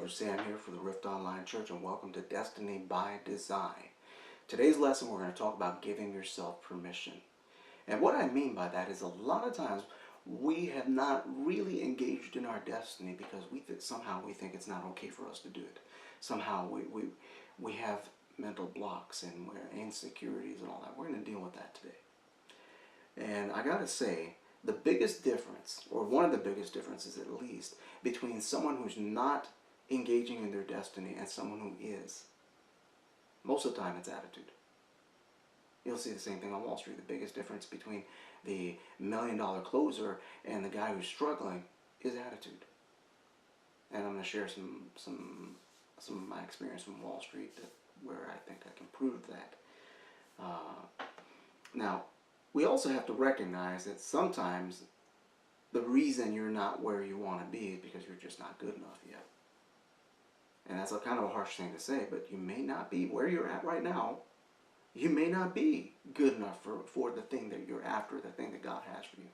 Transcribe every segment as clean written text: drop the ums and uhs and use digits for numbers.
Brother Sam here for the Rift Online Church, and welcome to Destiny by Design. Today's lesson, we're going to talk about giving yourself permission. And what I mean by that is a lot of times we have not really engaged in our destiny because somehow we think it's not okay for us to do it. Somehow we have mental blocks and we're insecurities and all that. We're going to deal with that today. And I got to say, the biggest difference, or one of the biggest differences at least, between someone who's not engaging in their destiny and someone who is, most of the time it's attitude. You'll see the same thing on Wall Street. The biggest difference between the $1 million closer and the guy who's struggling is attitude. And I'm going to share some of my experience from Wall Street where I think I can prove that. Now, we also have to recognize that sometimes the reason you're not where you want to be is because you're just not good enough yet. And that's a kind of a harsh thing to say, but you may not be where you're at right now. You may not be good enough for the thing that you're after, the thing that God has for you.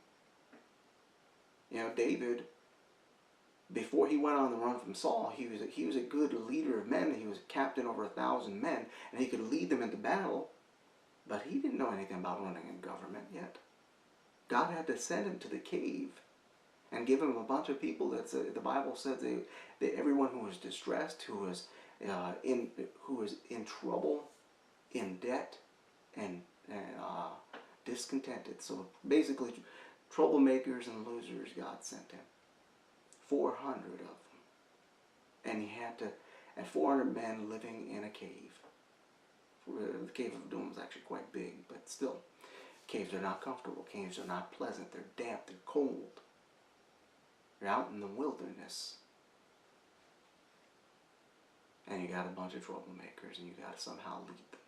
You know, David, before he went on the run from Saul, he was a good leader of men. He was a captain over 1,000 men, and he could lead them into battle. But he didn't know anything about running a government yet. God had to send him to the cave and give him a bunch of people. The Bible says that everyone who was distressed, who was in trouble, in debt, and discontented. So basically, troublemakers and losers, God sent him. 400 of them, and and 400 men living in a cave. The cave of Adullam was actually quite big, but still, caves are not comfortable. Caves are not pleasant. They're damp. They're cold. You're out in the wilderness, and you got a bunch of troublemakers, and you got to somehow lead them.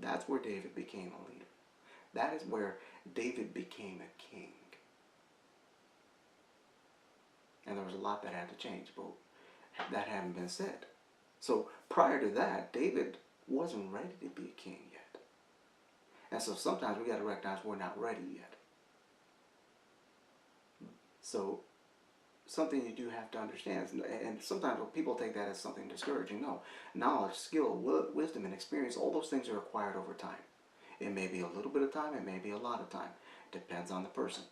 That's where David became a leader. That is where David became a king. And there was a lot that had to change, but that hadn't been said. So prior to that, David wasn't ready to be a king yet. And so sometimes we got to recognize we're not ready yet. So something you do have to understand, and sometimes people take that as something discouraging. No, knowledge, skill, wisdom, and experience, all those things are acquired over time. It may be a little bit of time, it may be a lot of time. Depends on the person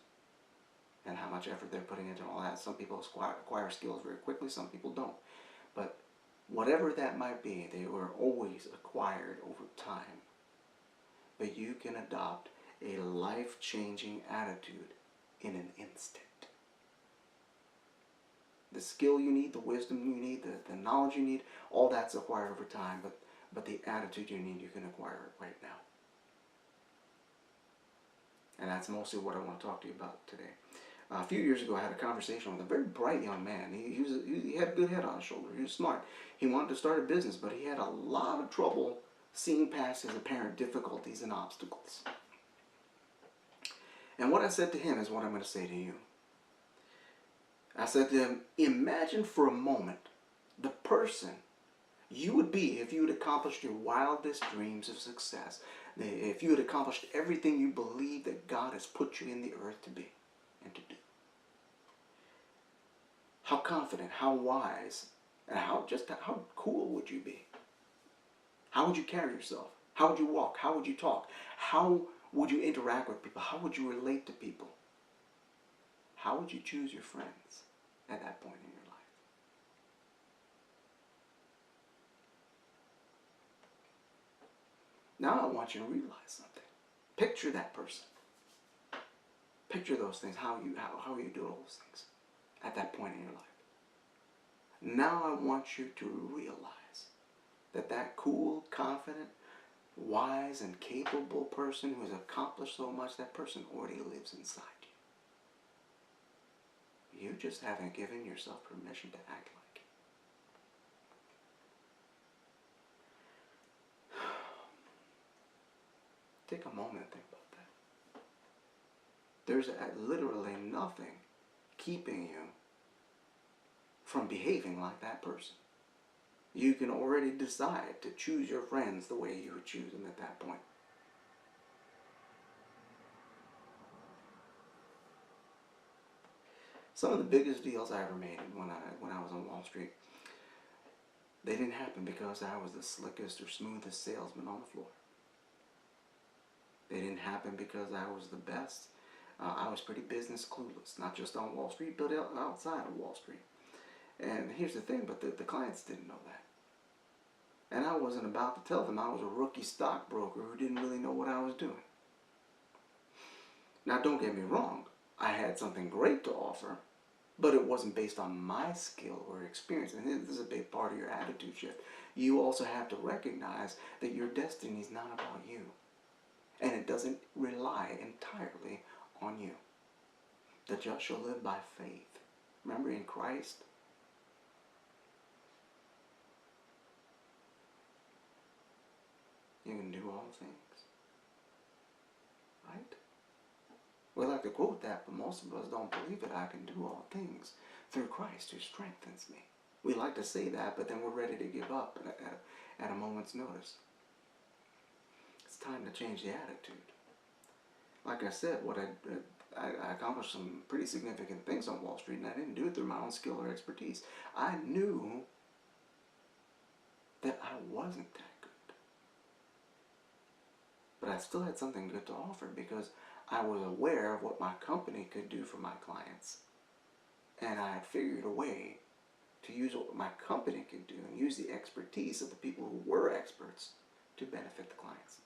and how much effort they're putting into all that. Some people acquire skills very quickly, some people don't. But whatever that might be, they were always acquired over time. But you can adopt a life-changing attitude in an instant. The skill you need, the wisdom you need, the knowledge you need, all that's acquired over time, but the attitude you need, you can acquire it right now. And that's mostly what I want to talk to you about today. A few years ago, I had a conversation with a very bright young man. He had a good head on his shoulder. He was smart. He wanted to start a business, but he had a lot of trouble seeing past his apparent difficulties and obstacles. And what I said to him is what I'm going to say to you. I said to him, imagine for a moment the person you would be if you had accomplished your wildest dreams of success. If you had accomplished everything you believe that God has put you in the earth to be and to do. How confident, how wise, and how cool would you be? How would you carry yourself? How would you walk? How would you talk? How would you interact with people? How would you relate to people? How would you choose your friends at that point in your life? Now I want you to realize something. Picture that person. Picture those things, how you do all those things at that point in your life. Now I want you to realize that cool, confident, wise, and capable person who has accomplished so much, that person already lives inside you. You just haven't given yourself permission to act like it. Take a moment and think about that. There's literally nothing keeping you from behaving like that person. You can already decide to choose your friends the way you would choose them at that point. Some of the biggest deals I ever made when I was on Wall Street, They didn't happen because I was the slickest or smoothest salesman on the floor. They didn't happen because I was the best. I was pretty business clueless, not just on Wall Street, but outside of Wall Street. And here's the thing, but the clients didn't know that. And I wasn't about to tell them I was a rookie stockbroker who didn't really know what I was doing. Now, don't get me wrong. I had something great to offer, but it wasn't based on my skill or experience. And this is a big part of your attitude shift. You also have to recognize that your destiny is not about you. And it doesn't rely entirely on you. The just shall live by faith. Remember, in Christ, you can do all things. Right? We like to quote that, but most of us don't believe that I can do all things through Christ who strengthens me. We like to say that, but then we're ready to give up at a moment's notice. It's time to change the attitude. Like I said, I accomplished some pretty significant things on Wall Street, and I didn't do it through my own skill or expertise. I knew that I wasn't that good. But I still had something good to offer because I was aware of what my company could do for my clients. And I had figured a way to use what my company could do and use the expertise of the people who were experts to benefit the clients.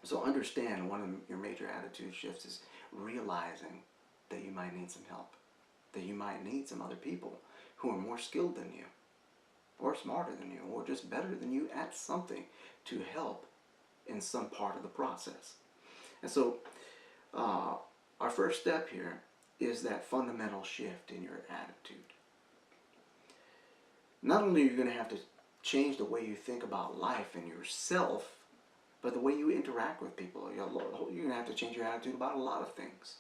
So understand, one of your major attitude shifts is realizing that you might need some help, that you might need some other people who are more skilled than you, or smarter than you, or just better than you at something to help in some part of the process. And so our first step here is that fundamental shift in your attitude. Not only are you going to have to change the way you think about life and yourself, but the way you interact with people. You're going to have to change your attitude about a lot of things.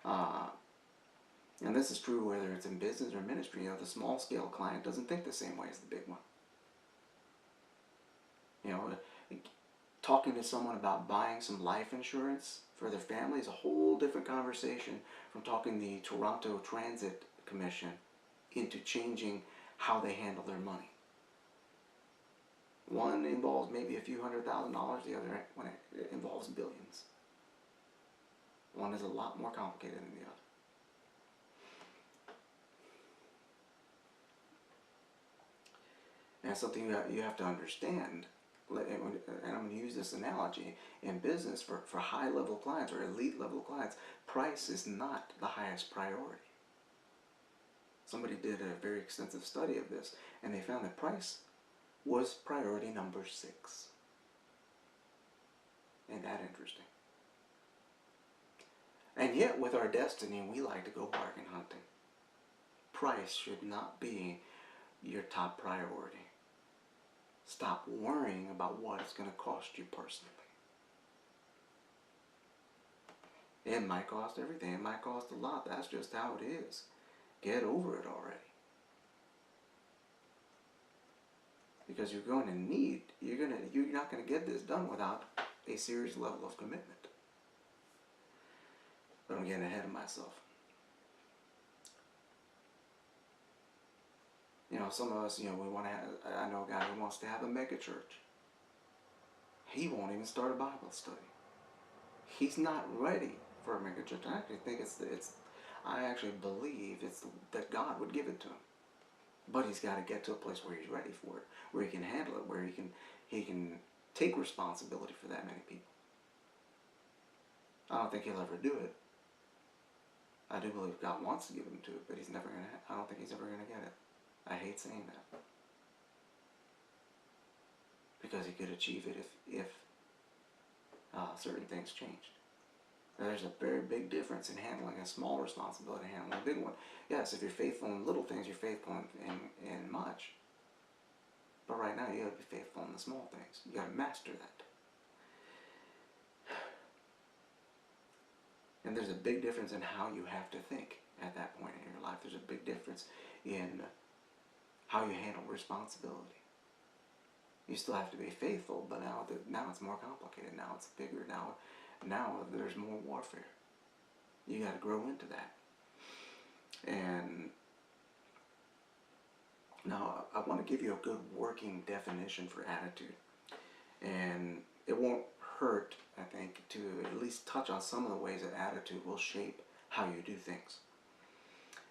And this is true whether it's in business or ministry. The small scale client doesn't think the same way as the big one. Talking to someone about buying some life insurance for their family is a whole different conversation from talking the Toronto Transit Commission into changing how they handle their money. One involves maybe a few $100,000, the other one involves billions. One is a lot more complicated than the other. And it's something you have to understand. And I'm going to use this analogy in business for high-level clients or elite-level clients. Price is not the highest priority. Somebody did a very extensive study of this, and they found that price was priority number 6. Ain't that interesting? And yet, with our destiny, we like to go bargain hunting. Price should not be your top priority. Stop worrying about what it's going to cost you personally. It might cost everything. It might cost a lot. That's just how it is. Get over it already. Because you're not going to get this done without a serious level of commitment. But I'm getting ahead of myself. Some of us, we want to have, I know a guy who wants to have a mega church. He won't even start a Bible study. He's not ready for a mega church. I actually think I actually believe that God would give it to him. But he's got to get to a place where he's ready for it, where he can handle it, where he can take responsibility for that many people. I don't think he'll ever do it. I do believe God wants to give him to it, but I don't think he's ever going to get it. I hate saying that. Because he could achieve it if certain things changed. There's a very big difference in handling a small responsibility and handling a big one. Yes, if you're faithful in little things, you're faithful in much. But right now, you got to be faithful in the small things. You got to master that. And there's a big difference in how you have to think at that point in your life. There's a big difference in how you handle responsibility. You still have to be faithful, but now it's more complicated. Now it's bigger. Now there's more warfare. You got to grow into that. And Now, I want to give you a good working definition for attitude. And it won't hurt, I think, to at least touch on some of the ways that attitude will shape how you do things.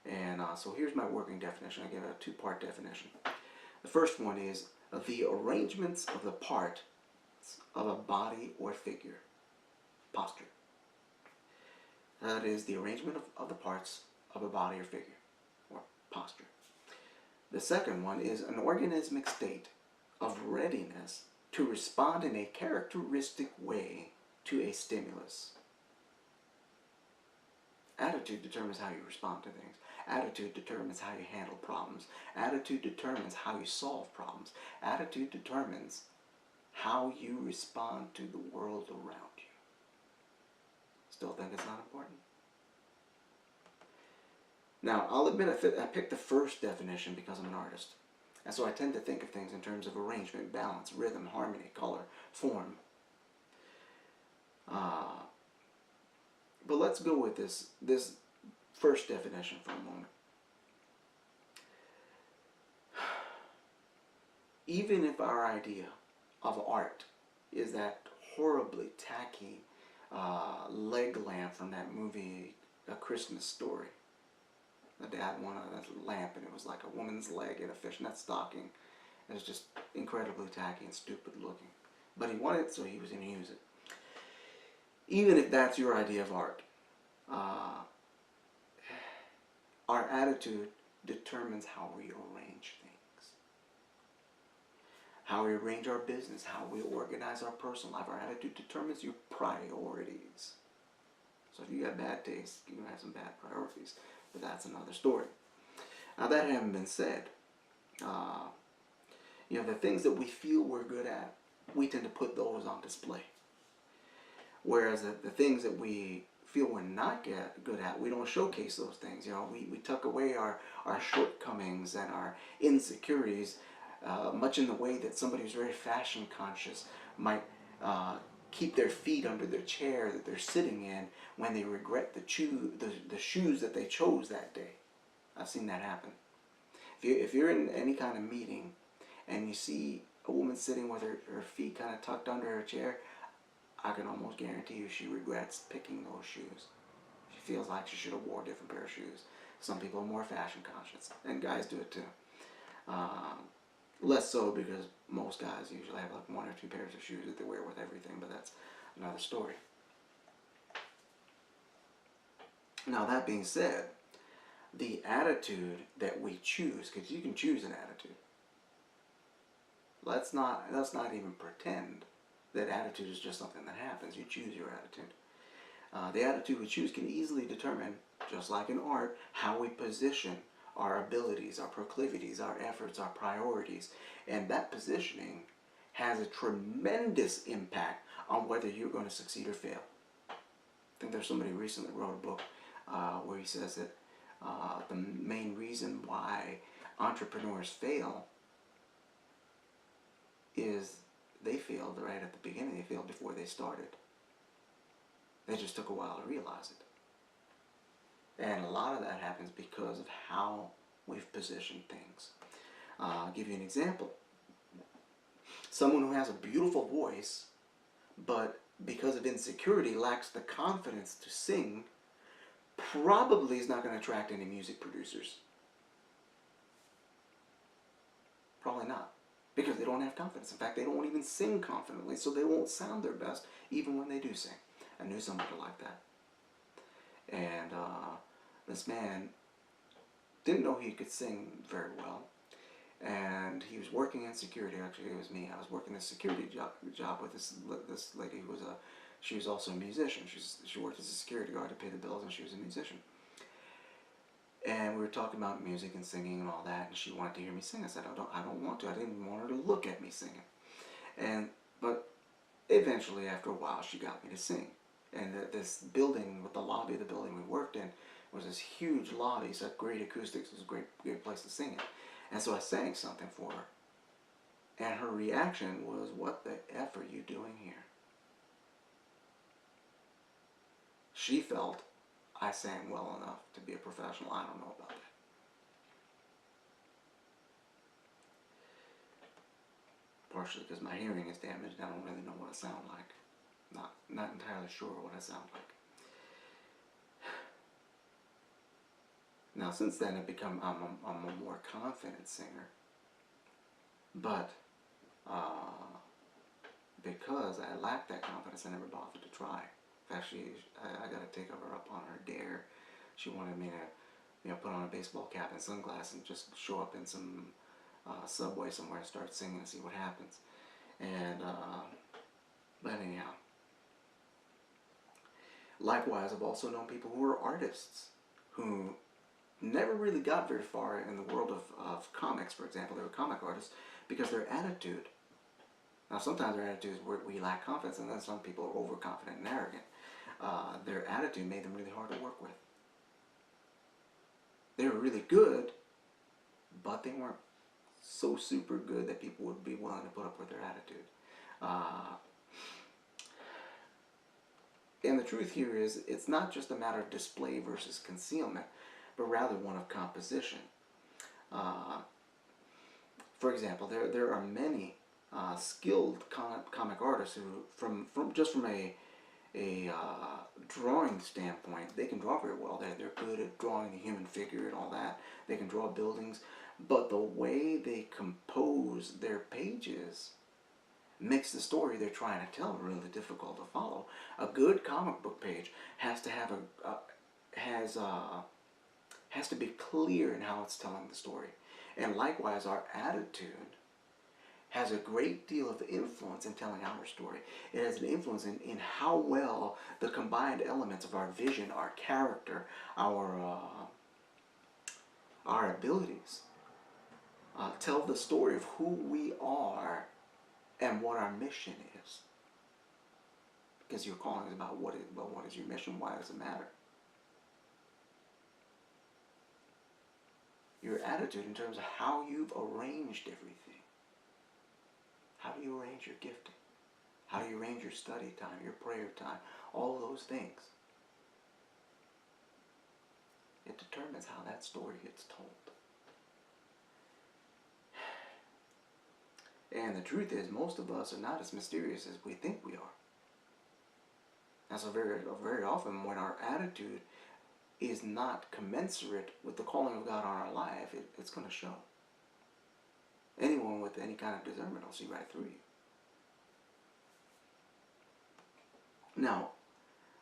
And so here's my working definition. I give a two-part definition. The first one is the arrangements of the parts of a body or figure. Posture. That is the arrangement of the parts of a body or figure, or posture. The second one is an organismic state of readiness to respond in a characteristic way to a stimulus. Attitude determines how you respond to things. Attitude determines how you handle problems. Attitude determines how you solve problems. Attitude determines how you respond to the world around you. Still think it's not important? Now, I'll admit I picked the first definition because I'm an artist. And so I tend to think of things in terms of arrangement, balance, rhythm, harmony, color, form. But let's go with this first definition for a moment. Even if our idea of art is that horribly tacky leg lamp from that movie, A Christmas Story. The dad wanted a lamp and it was like a woman's leg in a fishnet stocking. It was just incredibly tacky and stupid looking. But he wanted it, so he was going to use it. Even if that's your idea of art, our attitude determines how we arrange things. How we arrange our business, how we organize our personal life. Our attitude determines your priorities. So if you got bad taste, you have some bad priorities. But that's another story. Now that having been said, the things that we feel we're good at, we tend to put those on display. Whereas the things that we feel we're not good at, we don't showcase those things. We tuck away our shortcomings and our insecurities, much in the way that somebody who's very fashion conscious might keep their feet under their chair that they're sitting in when they regret the shoes that they chose that day. I've seen that happen. If you're in any kind of meeting and you see a woman sitting with her feet kind of tucked under her chair, I can almost guarantee you she regrets picking those shoes. She feels like she should have wore a different pair of shoes. Some people are more fashion conscious, and guys do it too. Less so because most guys usually have like one or two pairs of shoes that they wear with everything, but that's another story. Now that being said, the attitude that we choose, because you can choose an attitude. Let's not even pretend that attitude is just something that happens. You choose your attitude. The attitude we choose can easily determine, just like in art, how we position our abilities, our proclivities, our efforts, our priorities. And that positioning has a tremendous impact on whether you're going to succeed or fail. I think there's somebody recently wrote a book where he says that the main reason why entrepreneurs fail is they failed right at the beginning. They failed before they started. They just took a while to realize it. And a lot of that happens because of how we've positioned things. I'll give you an example. Someone who has a beautiful voice, but because of insecurity lacks the confidence to sing, probably is not going to attract any music producers. Probably not. Because they don't have confidence. In fact, they don't even sing confidently, so they won't sound their best even when they do sing. I knew somebody like that. And this man didn't know he could sing very well. And he was working in security. Actually, it was me. I was working a security job with this lady who was she was also a musician. She worked as a security guard to pay the bills, and she was a musician. And we were talking about music and singing and all that, and she wanted to hear me sing. I said, I don't want to. I didn't want her to look at me singing. But eventually, after a while, she got me to sing. And this building, with the lobby of the building we worked in, was this huge lobby. So great acoustics. It was a great place to sing in. And so I sang something for her. And her reaction was, "What the F are you doing here?" She felt I sang well enough to be a professional. I don't know about that. partially because my hearing is damaged and I don't really know what I sound like. Not entirely sure what I sound like. Now, since then, I'm a more confident singer, but because I lacked that confidence, I never bothered to try. Actually, I got to take her up on her dare. She wanted me to, put on a baseball cap and sunglasses and just show up in some subway somewhere and start singing and see what happens. And but anyhow, likewise, I've also known people who are artists who never really got very far in the world of comics, for example. They were comic artists because their attitude. Now, sometimes their attitude is where we lack confidence, and then some people are overconfident and arrogant. Their attitude made them really hard to work with. They were really good, but they weren't so super good that people would be willing to put up with their attitude. And the truth here is, it's not just a matter of display versus concealment, but rather one of composition. For example, there are many skilled comic artists who, from a drawing standpoint, they can draw very well. They're good at drawing the human figure and all that. They can draw buildings, but the way they compose their pages makes the story they're trying to tell really difficult to follow. A good comic book page has to have has to be clear in how it's telling the story, and likewise, our attitude has a great deal of influence in telling our story. It has an influence in how well the combined elements of our vision, our character, our abilities tell the story of who we are and what our mission is. Because your calling is about what is your mission? Why does it matter? Your attitude in terms of how you've arranged everything. How do you arrange your gifting? How do you arrange your study time, your prayer time, all of those things? It determines how that story gets told. And the truth is, most of us are not as mysterious as we think we are. And so very often when our attitude is not commensurate with the calling of God on our life, it's going to show. Anyone with any kind of discernment will see right through you. Now,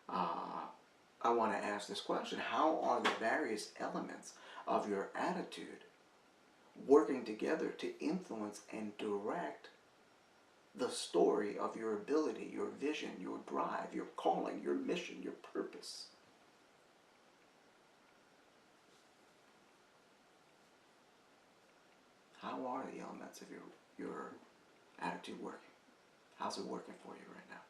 I want to ask this question. How are the various elements of your attitude working together to influence and direct the story of your ability, your vision, your drive, your calling, your mission, your purpose? How are the elements of your attitude working? How's it working for you right now?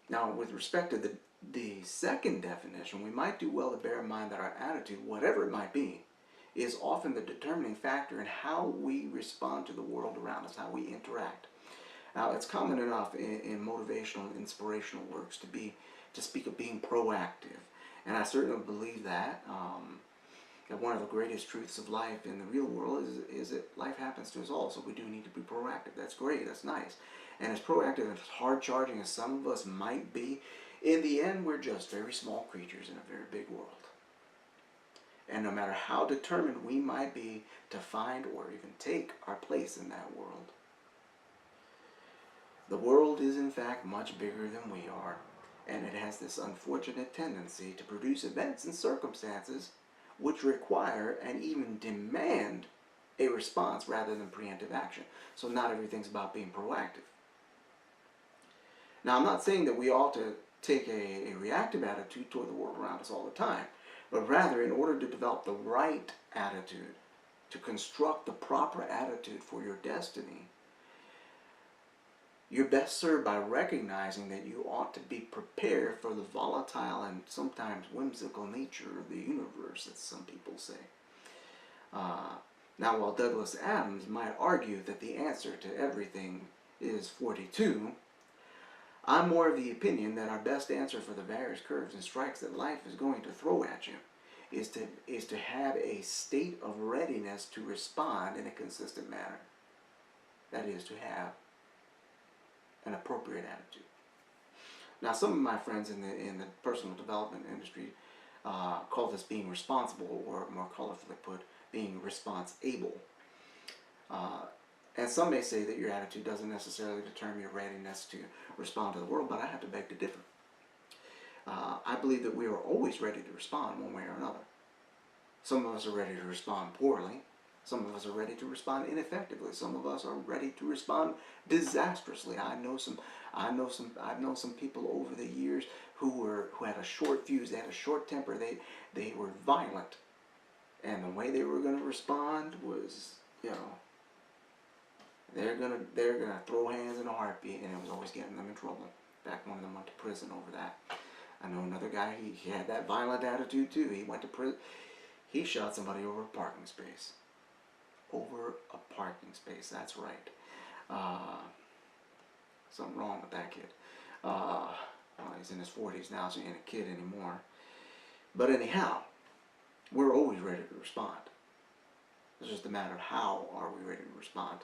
Now, with respect to the second definition, we might do well to bear in mind that our attitude, whatever it might be, is often the determining factor in how we respond to the world around us, how we interact. Now, it's common enough in motivational and inspirational works to speak of being proactive, and I certainly believe that. That one of the greatest truths of life in the real world is that life happens to us all, so we do need to be proactive. That's great, that's nice. And as proactive and as hard-charging as some of us might be, in the end, we're just very small creatures in a very big world. And no matter how determined we might be to find or even take our place in that world, the world is in fact much bigger than we are, and it has this unfortunate tendency to produce events and circumstances which require and even demand a response rather than preemptive action. So not everything's about being proactive. Now, I'm not saying that we ought to take a reactive attitude toward the world around us all the time, but rather, in order to develop the right attitude, to construct the proper attitude for your destiny, you're best served by recognizing that you ought to be prepared for the volatile and sometimes whimsical nature of the universe, as some people say. Now, while Douglas Adams might argue that the answer to everything is 42, I'm more of the opinion that our best answer for the various curves and strikes that life is going to throw at you is to have a state of readiness to respond in a consistent manner. That is to have an appropriate attitude. Now, some of my friends in the personal development industry call this being responsible, or more colorfully put, being response-able. And some may say that your attitude doesn't necessarily determine your readiness to respond to the world, but I have to beg to differ. I believe that we are always ready to respond one way or another. Some of us are ready to respond poorly. Some of us are ready to respond ineffectively. Some of us are ready to respond disastrously. I've known some people over the years who had a short fuse. They had a short temper. They were violent, and the way they were going to respond was, they're gonna throw hands in a heartbeat, and it was always getting them in trouble. In fact, one of them went to prison over that. I know another guy. He had that violent attitude too. He went to prison. He shot somebody over a parking space. Over a parking space. That's right. Something wrong with that kid. Well, he's in his 40s now, so he ain't a kid anymore. But anyhow, we're always ready to respond. It's just a matter of how are we ready to respond.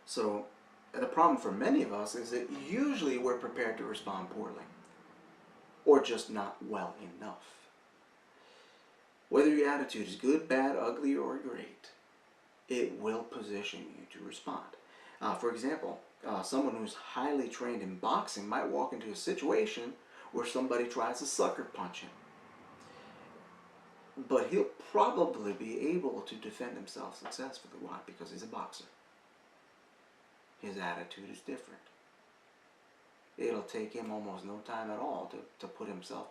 So the problem for many of us is that usually we're prepared to respond poorly, or just not well enough. Whether your attitude is good, bad, ugly, or great, it will position you to respond. For example, someone who's highly trained in boxing might walk into a situation where somebody tries to sucker punch him. But he'll probably be able to defend himself successfully. Why? Because he's a boxer. His attitude is different. It'll take him almost no time at all to put himself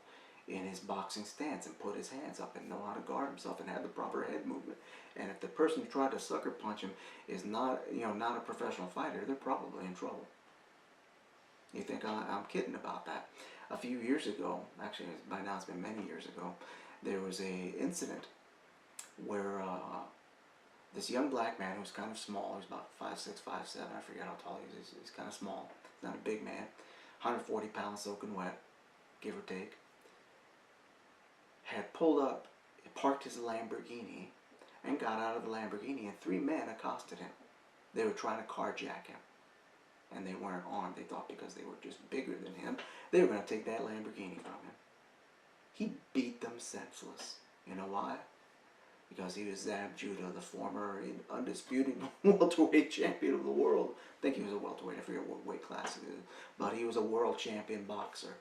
in his boxing stance and put his hands up and know how to guard himself and have the proper head movement. And if the person who tried to sucker punch him is not a professional fighter, they're probably in trouble. You think I'm kidding about that? A few years ago, actually by now it's been many years ago, there was a incident where this young black man who was kind of small, he was about 5'6", 5'7", I forget how tall he is, he's kind of small, he's not a big man, 140 pounds soaking wet, give or take, had pulled up, parked his Lamborghini, and got out of the Lamborghini, and 3 men accosted him. They were trying to carjack him, and they weren't armed. They thought because they were just bigger than him, they were going to take that Lamborghini from him. He beat them senseless. You know why? Because he was Zab Judah, the former undisputed welterweight champion of the world. I think he was a welterweight, I forget what weight class it is, but he was a world champion boxer.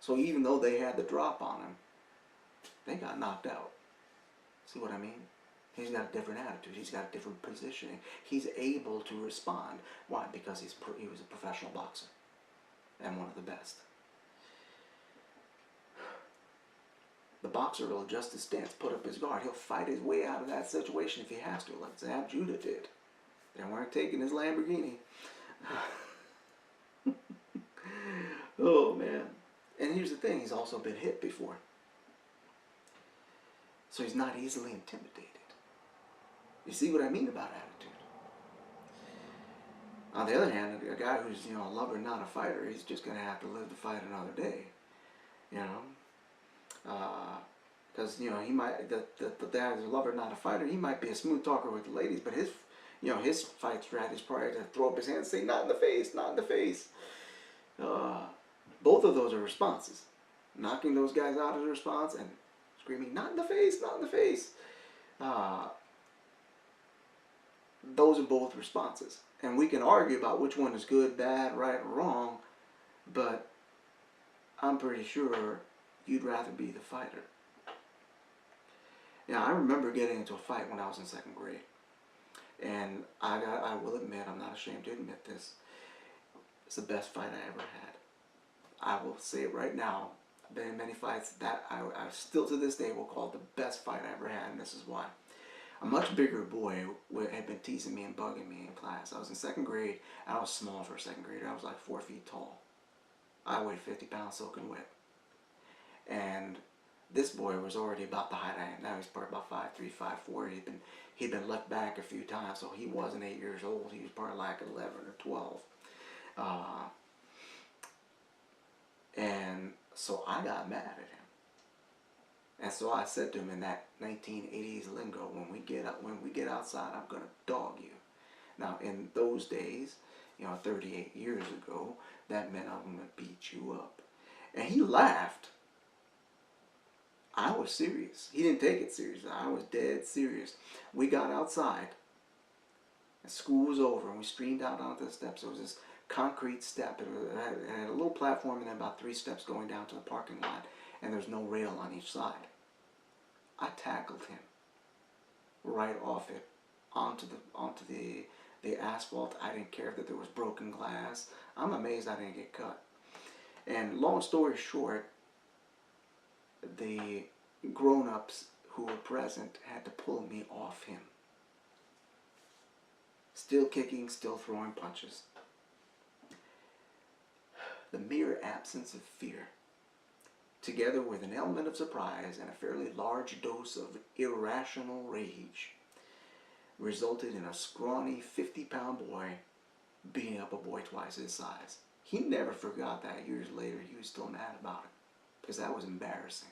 So even though they had the drop on him, they got knocked out. See what I mean? He's got a different attitude. He's got a different positioning. He's able to respond. Why? Because he was a professional boxer and one of the best. The boxer will adjust his stance, put up his guard. He'll fight his way out of that situation if he has to, like Zab Judah did. They weren't taking his Lamborghini. Oh, man. And here's the thing. He's also been hit before. So he's not easily intimidated. You see what I mean about attitude? On the other hand, a guy who's, a lover, not a fighter, he's just going to have to live to fight another day. Because, he might, the guy who's a lover, not a fighter, he might be a smooth talker with the ladies, but his fight strategy is probably to throw up his hand and say, not in the face, not in the face. Both of those are responses. Knocking those guys out as a response and screaming, not in the face, not in the face. Those are both responses. And we can argue about which one is good, bad, right, or wrong, but I'm pretty sure you'd rather be the fighter. I remember getting into a fight when I was in 2nd grade. And I will admit, I'm not ashamed to admit this, it's the best fight I ever had. I will say it right now. I've been in many fights that I still to this day will call it the best fight I ever had, and this is why. A much bigger boy had been teasing me and bugging me in class. I was in 2nd grade, and I was small for a 2nd grader. I was like 4 feet tall. I weighed 50 pounds soaking wet. And this boy was already about the height I am now. He's probably about 5'3", 5'4". He'd been left back a few times, so he wasn't 8 years old. He was probably like 11 or 12. And so I got mad at him. And so I said to him in that 1980s lingo, when we get outside, I'm gonna dog you. Now in those days, 38 years ago, that meant I'm gonna beat you up. And he laughed. I was serious. He didn't take it serious. I was dead serious. We got outside. And school was over, and we streamed out onto the steps. There was this concrete step. It had a little platform and then about 3 steps going down to the parking lot, and there's no rail on each side. I tackled him right off it onto the asphalt. I didn't care that there was broken glass. I'm amazed I didn't get cut. And long story short, the grown-ups who were present had to pull me off him. Still kicking, still throwing punches. The mere absence of fear, together with an element of surprise and a fairly large dose of irrational rage, resulted in a scrawny 50-pound boy beating up a boy twice his size. He never forgot that. Years later, he was still mad about it, because that was embarrassing.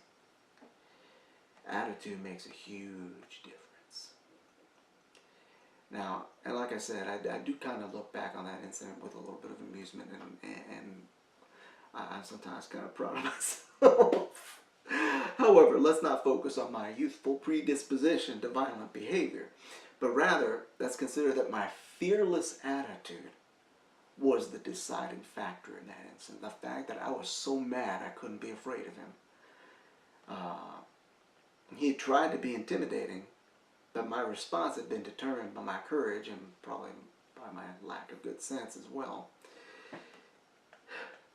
Attitude makes a huge difference. Now, and like I said, I do kind of look back on that incident with a little bit of amusement, and I'm sometimes kind of proud of myself. However, let's not focus on my youthful predisposition to violent behavior, but rather let's consider that my fearless attitude was the deciding factor in that incident. The fact that I was so mad I couldn't be afraid of him. He tried to be intimidating, but my response had been determined by my courage and probably by my lack of good sense as well.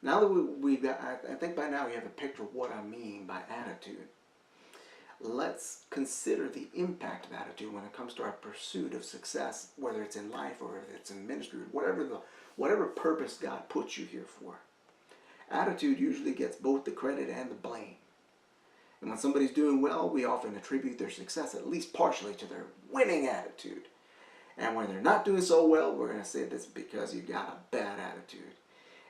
Now that we've got, I think by now you have a picture of what I mean by attitude. Let's consider the impact of attitude when it comes to our pursuit of success, whether it's in life or if it's in ministry, whatever purpose God puts you here for. Attitude usually gets both the credit and the blame. And when somebody's doing well, we often attribute their success at least partially to their winning attitude. And when they're not doing so well, we're going to say that's because you got a bad attitude.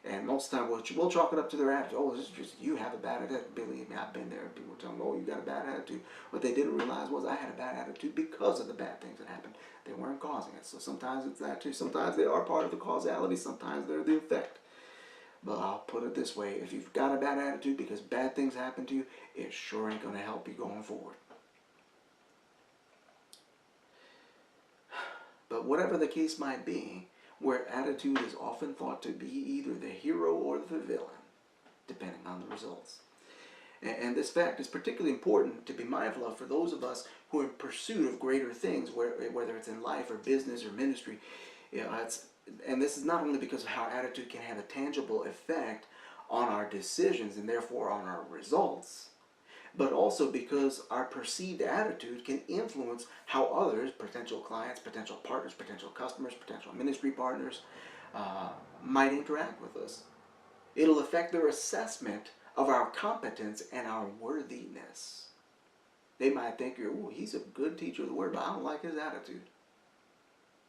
And most of the time, we'll chalk it up to their attitude. Oh, this is just, you have a bad attitude. Believe me, I've been there. People tell me, oh, you got a bad attitude. What they didn't realize was I had a bad attitude because of the bad things that happened. They weren't causing it. So sometimes it's that too. Sometimes they are part of the causality. Sometimes they're the effect. But I'll put it this way. If you've got a bad attitude because bad things happen to you, it sure ain't going to help you going forward. But whatever the case might be, where attitude is often thought to be either the hero or the villain, depending on the results. And this fact is particularly important to be mindful of for those of us who are in pursuit of greater things, whether it's in life or business or ministry. And this is not only because of how attitude can have a tangible effect on our decisions and therefore on our results, but also because our perceived attitude can influence how others, potential clients, potential partners, potential customers, potential ministry partners, might interact with us. It'll affect their assessment of our competence and our worthiness. They might think, oh, he's a good teacher of the word, but I don't like his attitude.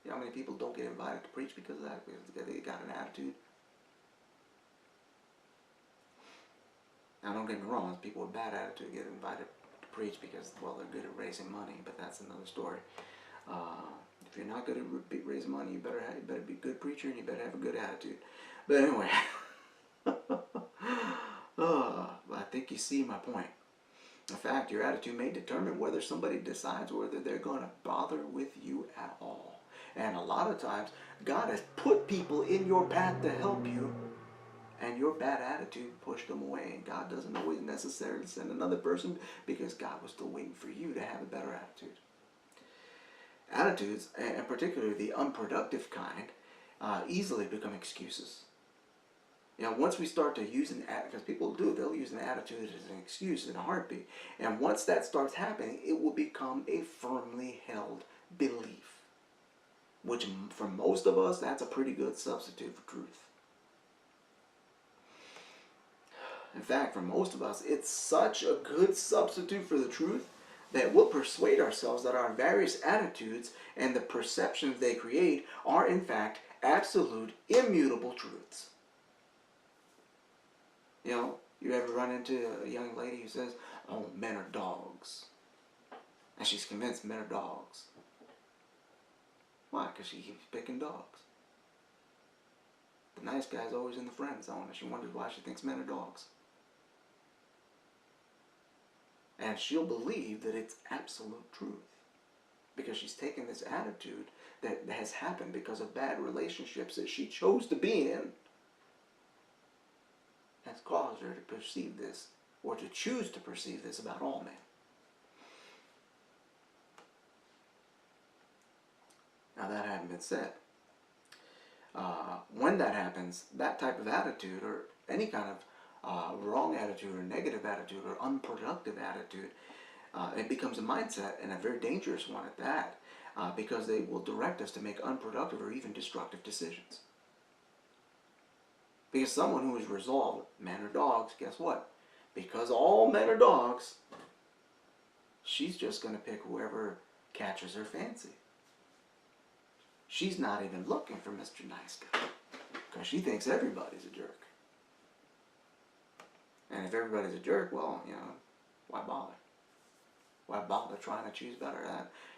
You know how many people don't get invited to preach because of that? Because they got an attitude. Now, don't get me wrong. People with bad attitude get invited to preach because, well, they're good at raising money, but that's another story. If you're not good at raising money, you better be a good preacher and you better have a good attitude. But anyway, I think you see my point. In fact, your attitude may determine whether somebody decides whether they're going to bother with you at all. And a lot of times, God has put people in your path to help you, and your bad attitude pushed them away. And God doesn't always necessarily send another person because God was still waiting for you to have a better attitude. Attitudes, and particularly the unproductive kind, easily become excuses. You know, once we start to use an attitude, because people do, they'll use an attitude as an excuse in a heartbeat. And once that starts happening, it will become a firmly held belief. Which, for most of us, that's a pretty good substitute for truth. In fact, for most of us, it's such a good substitute for the truth that we'll persuade ourselves that our various attitudes and the perceptions they create are, in fact, absolute, immutable truths. You know, You ever run into a young lady who says, "Oh, men are dogs," and she's convinced men are dogs? Why? Because she keeps picking dogs. The nice guy's always in the friend zone, and she wonders why she thinks men are dogs. And she'll believe that it's absolute truth, because she's taken this attitude that has happened because of bad relationships that she chose to be in, has caused her to perceive this, or to choose to perceive this about all men. Now, that having been said, when that happens, that type of attitude, or any kind of wrong attitude, or negative attitude, or unproductive attitude, it becomes a mindset, and a very dangerous one at that, because they will direct us to make unproductive or even destructive decisions. Because someone who is resolved, men are dogs, guess what? Because all men are dogs, she's just going to pick whoever catches her fancy. She's not even looking for Mr. Nice Guy, because she thinks everybody's a jerk. And if everybody's a jerk, well, why bother? Why bother trying to choose better?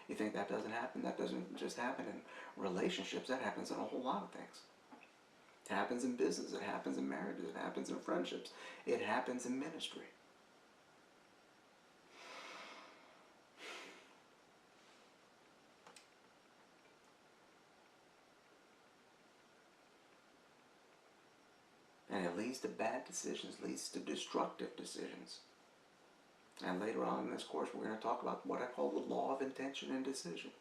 You think that doesn't happen? That doesn't just happen in relationships. That happens in a whole lot of things. It happens in business. It happens in marriages. It happens in friendships. It happens in ministry. And it leads to bad decisions, leads to destructive decisions. And later on in this course, we're going to talk about what I call the law of intention and decision.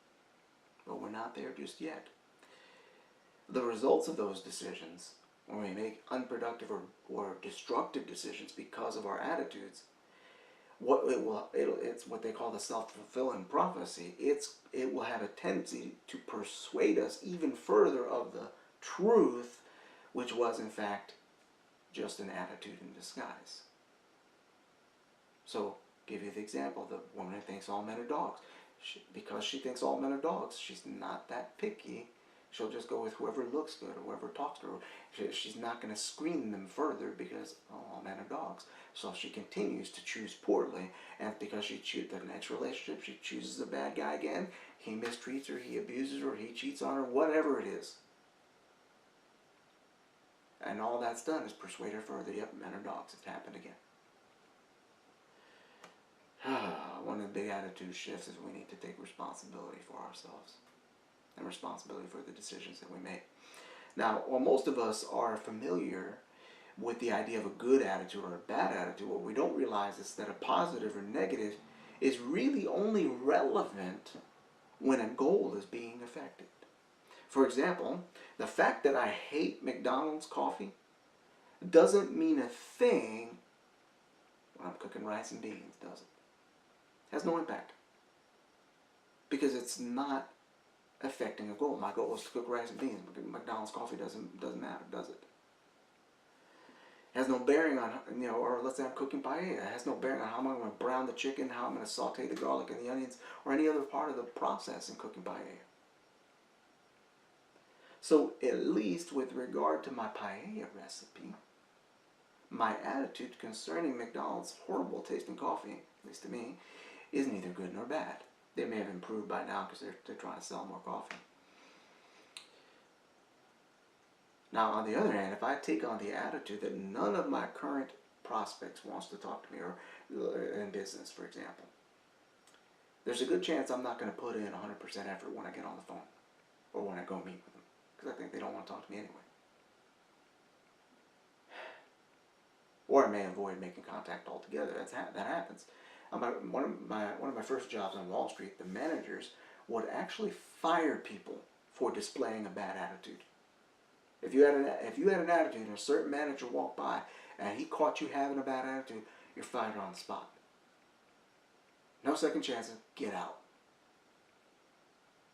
But we're not there just yet. The results of those decisions, when we make unproductive or destructive decisions because of our attitudes, it's what they call the self-fulfilling prophecy. It will have a tendency to persuade us even further of the truth, which was in fact just an attitude in disguise. So, give you the example, the woman who thinks all men are dogs. Because she thinks all men are dogs, she's not that picky. She'll just go with whoever looks good or whoever talks to her. She's not going to screen them further because all men are dogs. So she continues to choose poorly, and because she chooses the next relationship, she chooses a bad guy again. He mistreats her, he abuses her, he cheats on her, whatever it is. And all that's done is persuade her further. Yep, men are dogs. It's happened again. One of the big attitude shifts is we need to take responsibility for ourselves and responsibility for the decisions that we make. Now, while most of us are familiar with the idea of a good attitude or a bad attitude, what we don't realize is that a positive or negative is really only relevant when a goal is being affected. For example, the fact that I hate McDonald's coffee doesn't mean a thing when I'm cooking rice and beans, does it? Has no impact. Because it's not affecting a goal. My goal is to cook rice and beans. McDonald's coffee doesn't matter, does it? It has no bearing on, or let's say I'm cooking paella. It has no bearing on how I'm going to brown the chicken, how I'm going to saute the garlic and the onions, or any other part of the process in cooking paella. So at least with regard to my paella recipe, my attitude concerning McDonald's horrible tasting coffee, at least to me, is neither good nor bad. They may have improved by now because they're trying to sell more coffee. Now, on the other hand, if I take on the attitude that none of my current prospects wants to talk to me, or in business, for example, there's a good chance I'm not going to put in 100% effort when I get on the phone or when I go meet with them, because I think they don't want to talk to me anyway. Or I may avoid making contact altogether. That happens. One of my first jobs on Wall Street, the managers would actually fire people for displaying a bad attitude. If you had an attitude and a certain manager walked by and he caught you having a bad attitude, you're fired on the spot. No second chances, get out.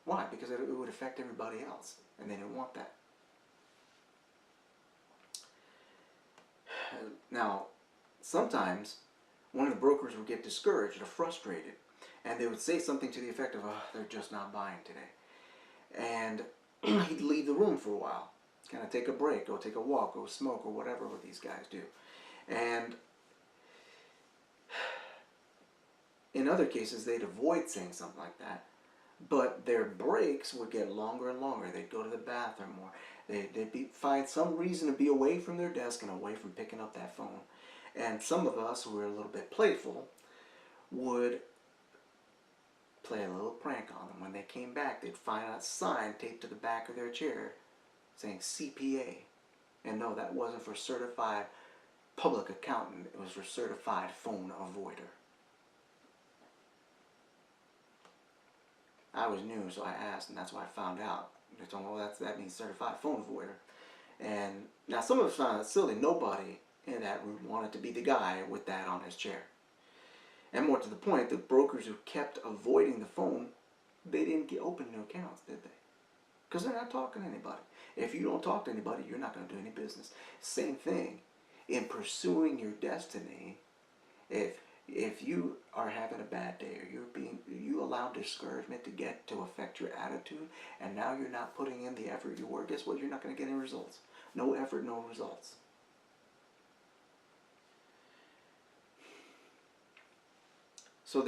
Why? Because it would affect everybody else, and they didn't want that. Now, sometimes one of the brokers would get discouraged or frustrated, and they would say something to the effect of, "Oh, they're just not buying today." And he'd leave the room for a while, kind of take a break, go take a walk, go smoke, or whatever what these guys do. And In other cases, they'd avoid saying something like that, but their breaks would get longer and longer. They'd go to the bathroom more. They'd find some reason to be away from their desk and away from picking up that phone. And some of us who were a little bit playful would play a little prank on them. When they came back, they'd find a sign taped to the back of their chair saying CPA. And no, that wasn't for certified public accountant. It was for certified phone avoider. I was new, so I asked, and that's why I found out. They told me, well, that means certified phone avoider. And now some of us found it silly. Nobody in that room wanted to be the guy with that on his chair. And more to the point, the brokers who kept avoiding the phone, they didn't open new accounts, did they? Because they're not talking to anybody. If you don't talk to anybody, you're not going to do any business. Same thing in pursuing your destiny. If you are having a bad day, or you allow discouragement to affect your attitude, and now you're not putting in the effort you were, guess what? You're not going to get any results. No effort, no results. So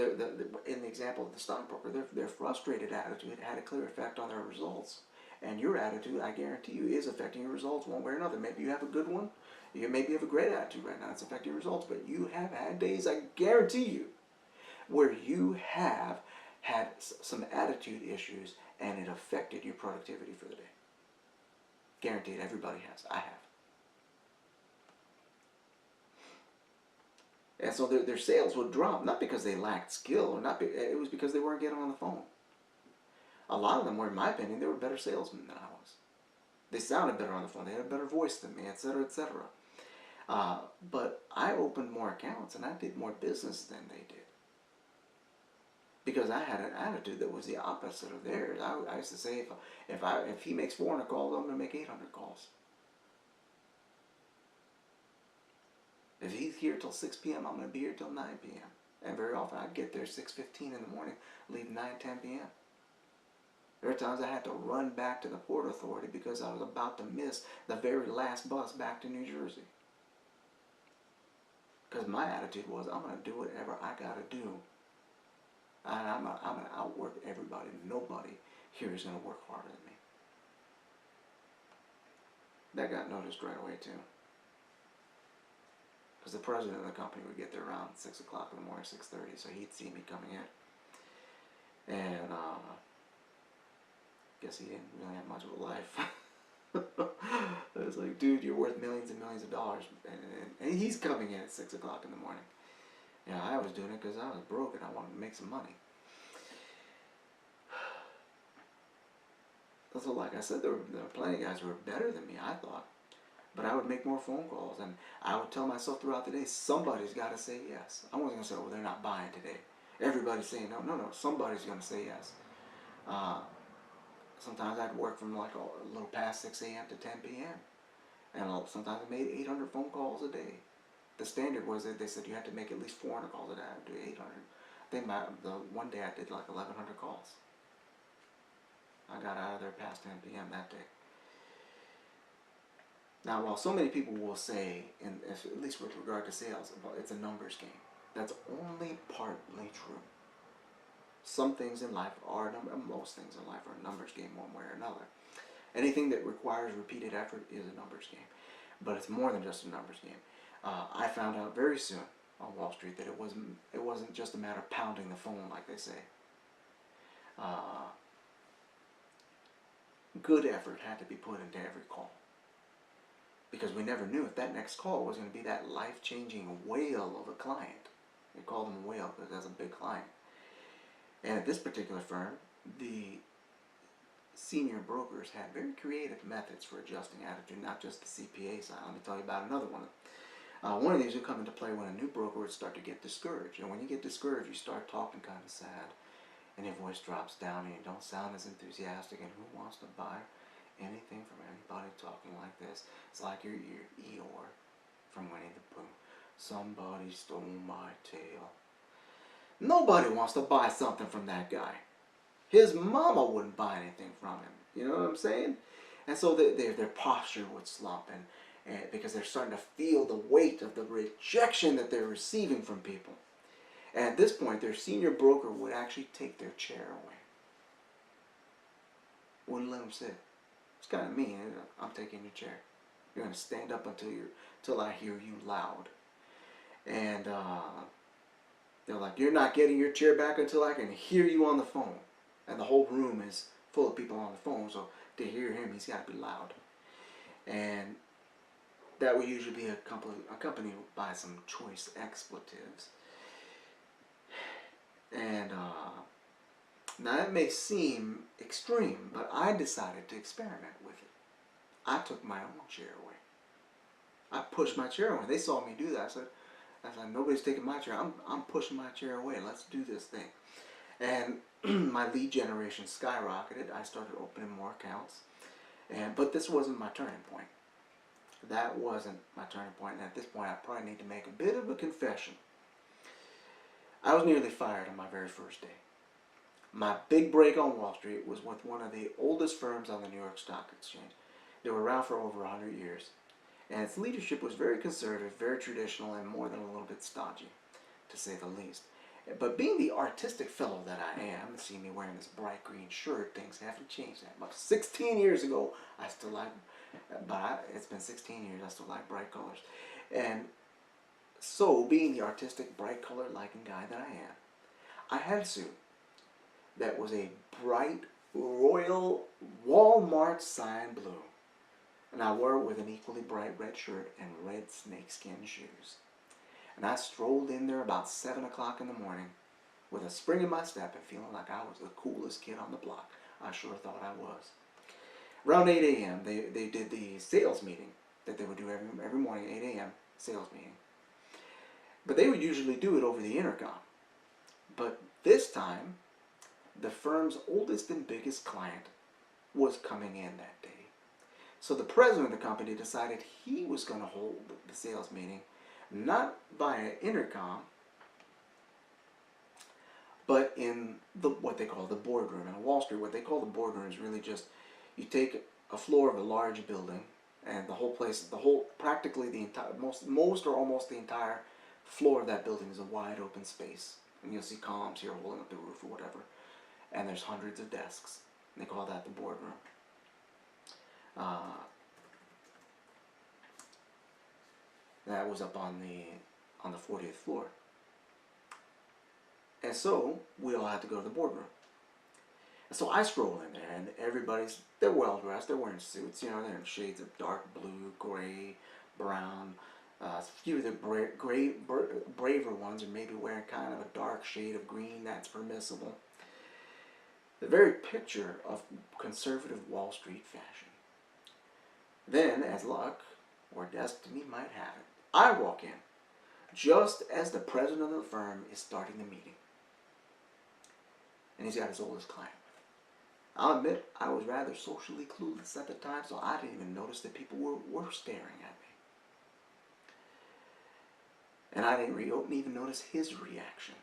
in the example of the stockbroker, their frustrated attitude had a clear effect on their results. And your attitude, I guarantee you, is affecting your results one way or another. Maybe you have a good one. Maybe you have a great attitude right now. It's affecting your results. But you have had days, I guarantee you, where you have had some attitude issues and it affected your productivity for the day. Guaranteed, everybody has. I have. And so their sales would drop, not because they lacked skill, it was because they weren't getting on the phone. A lot of them were, in my opinion, they were better salesmen than I was. They sounded better on the phone, they had a better voice than me, etc., etc. But I opened more accounts and I did more business than they did. Because I had an attitude that was the opposite of theirs. I used to say, if he makes 400 calls, I'm going to make 800 calls. If he's here till 6 p.m., I'm going to be here till 9 p.m. And very often I'd get there 6:15 in the morning, leave 9, 10 p.m. There are times I had to run back to the Port Authority because I was about to miss the very last bus back to New Jersey. Because my attitude was, I'm going to do whatever I got to do. And I'm going to outwork everybody. Nobody here is going to work harder than me. That got noticed right away too. Because the president of the company would get there around 6 o'clock in the morning, 6:30, so he'd see me coming in. And guess he didn't really have much of a life. It was like, dude, you're worth millions and millions of dollars. And he's coming in at 6 o'clock in the morning. Yeah, I was doing it because I was broke and I wanted to make some money. So like I said, there were plenty of guys who were better than me, I thought. But I would make more phone calls, and I would tell myself throughout the day, somebody's got to say yes. I wasn't going to say, well, they're not buying today. Everybody's saying no. No, somebody's going to say yes. Sometimes I'd work from like a little past 6 a.m. to 10 p.m. And sometimes I made 800 phone calls a day. The standard was that they said you had to make at least 400 calls a day. I would do 800. I think the one day I did like 1,100 calls. I got out of there past 10 p.m. that day. Now, while so many people will say, at least with regard to sales, it's a numbers game, that's only partly true. Some things in life are, most things in life are a numbers game one way or another. Anything that requires repeated effort is a numbers game. But it's more than just a numbers game. I found out very soon on Wall Street that it wasn't just a matter of pounding the phone like they say. Good effort had to be put into every call. Because we never knew if that next call was going to be that life-changing whale of a client. They called him a whale because that's a big client. And at this particular firm, the senior brokers had very creative methods for adjusting attitude, not just the CPA side. Let me tell you about another one. One of these would come into play when a new broker would start to get discouraged. And when you get discouraged, you start talking kind of sad. And your voice drops down and you don't sound as enthusiastic. And who wants to buy anything from anybody talking like this? It's like you're Eeyore from Winnie the Pooh. Somebody stole my tail. Nobody wants to buy something from that guy. His mama wouldn't buy anything from him. You know what I'm saying? And so their posture would slump, and because they're starting to feel the weight of the rejection that they're receiving from people. And at this point, their senior broker would actually take their chair away. Wouldn't let them sit. It's kind of mean. I'm taking your chair. You're gonna stand up until I hear you loud. And they're like, you're not getting your chair back until I can hear you on the phone. And the whole room is full of people on the phone, so to hear him, he's got to be loud. And that would usually be accompanied by some choice expletives. And now that may seem extreme, but I decided to experiment with it. I took my own chair away. I pushed my chair away. They saw me do that. I said, nobody's taking my chair. I'm pushing my chair away. Let's do this thing. And my lead generation skyrocketed. I started opening more accounts. But this wasn't my turning point. That wasn't my turning point. And at this point, I probably need to make a bit of a confession. I was nearly fired on my very first day. My big break on Wall Street was with one of the oldest firms on the New York Stock Exchange. They were around for over 100 years. And its leadership was very conservative, very traditional, and more than a little bit stodgy, to say the least. But being the artistic fellow that I am, and see me wearing this bright green shirt, things haven't changed that much. 16 years ago, I still like, but it's been 16 years, I still like bright colors. And so, being the artistic, bright color liking guy that I am, I had a suit that was a bright, royal, Walmart sign blue. And I wore it with an equally bright red shirt and red snakeskin shoes. And I strolled in there about 7 o'clock in the morning with a spring in my step and feeling like I was the coolest kid on the block. I sure thought I was. Around 8 a.m., they did the sales meeting that they would do every morning, 8 a.m. sales meeting. But they would usually do it over the intercom. But this time, the firm's oldest and biggest client was coming in that day. So the president of the company decided he was going to hold the sales meeting, not via intercom, but in what they call the boardroom. In Wall Street, what they call the boardroom is really just, you take a floor of a large building, and the whole place, practically the entire, most or almost the entire floor of that building is a wide open space. And you'll see columns here holding up the roof or whatever. And there's hundreds of desks. And they call that the boardroom. That was up on the 40th floor. And so we all had to go to the boardroom. And so I stroll in there, and they're well dressed. They're wearing suits, they're in shades of dark blue, gray, brown. A few of the braver ones are maybe wearing kind of a dark shade of green. That's permissible. The very picture of conservative Wall Street fashion. Then, as luck or destiny might have it, I walk in just as the president of the firm is starting the meeting. And he's got his oldest client. I'll admit, I was rather socially clueless at the time, so I didn't even notice that people were staring at me. And I didn't even notice his reaction.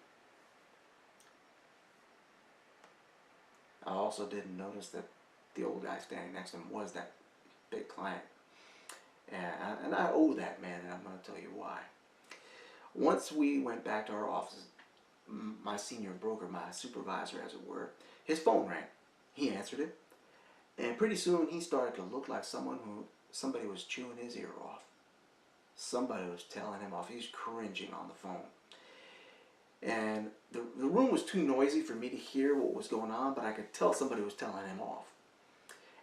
I also didn't notice that the old guy standing next to him was that big client. And I owe that man, and I'm going to tell you why. Once we went back to our office, my senior broker, my supervisor as it were, his phone rang. He answered it. And pretty soon he started to look like somebody was chewing his ear off. Somebody was telling him off. He was cringing on the phone. And the room was too noisy for me to hear what was going on, but I could tell somebody was telling him off.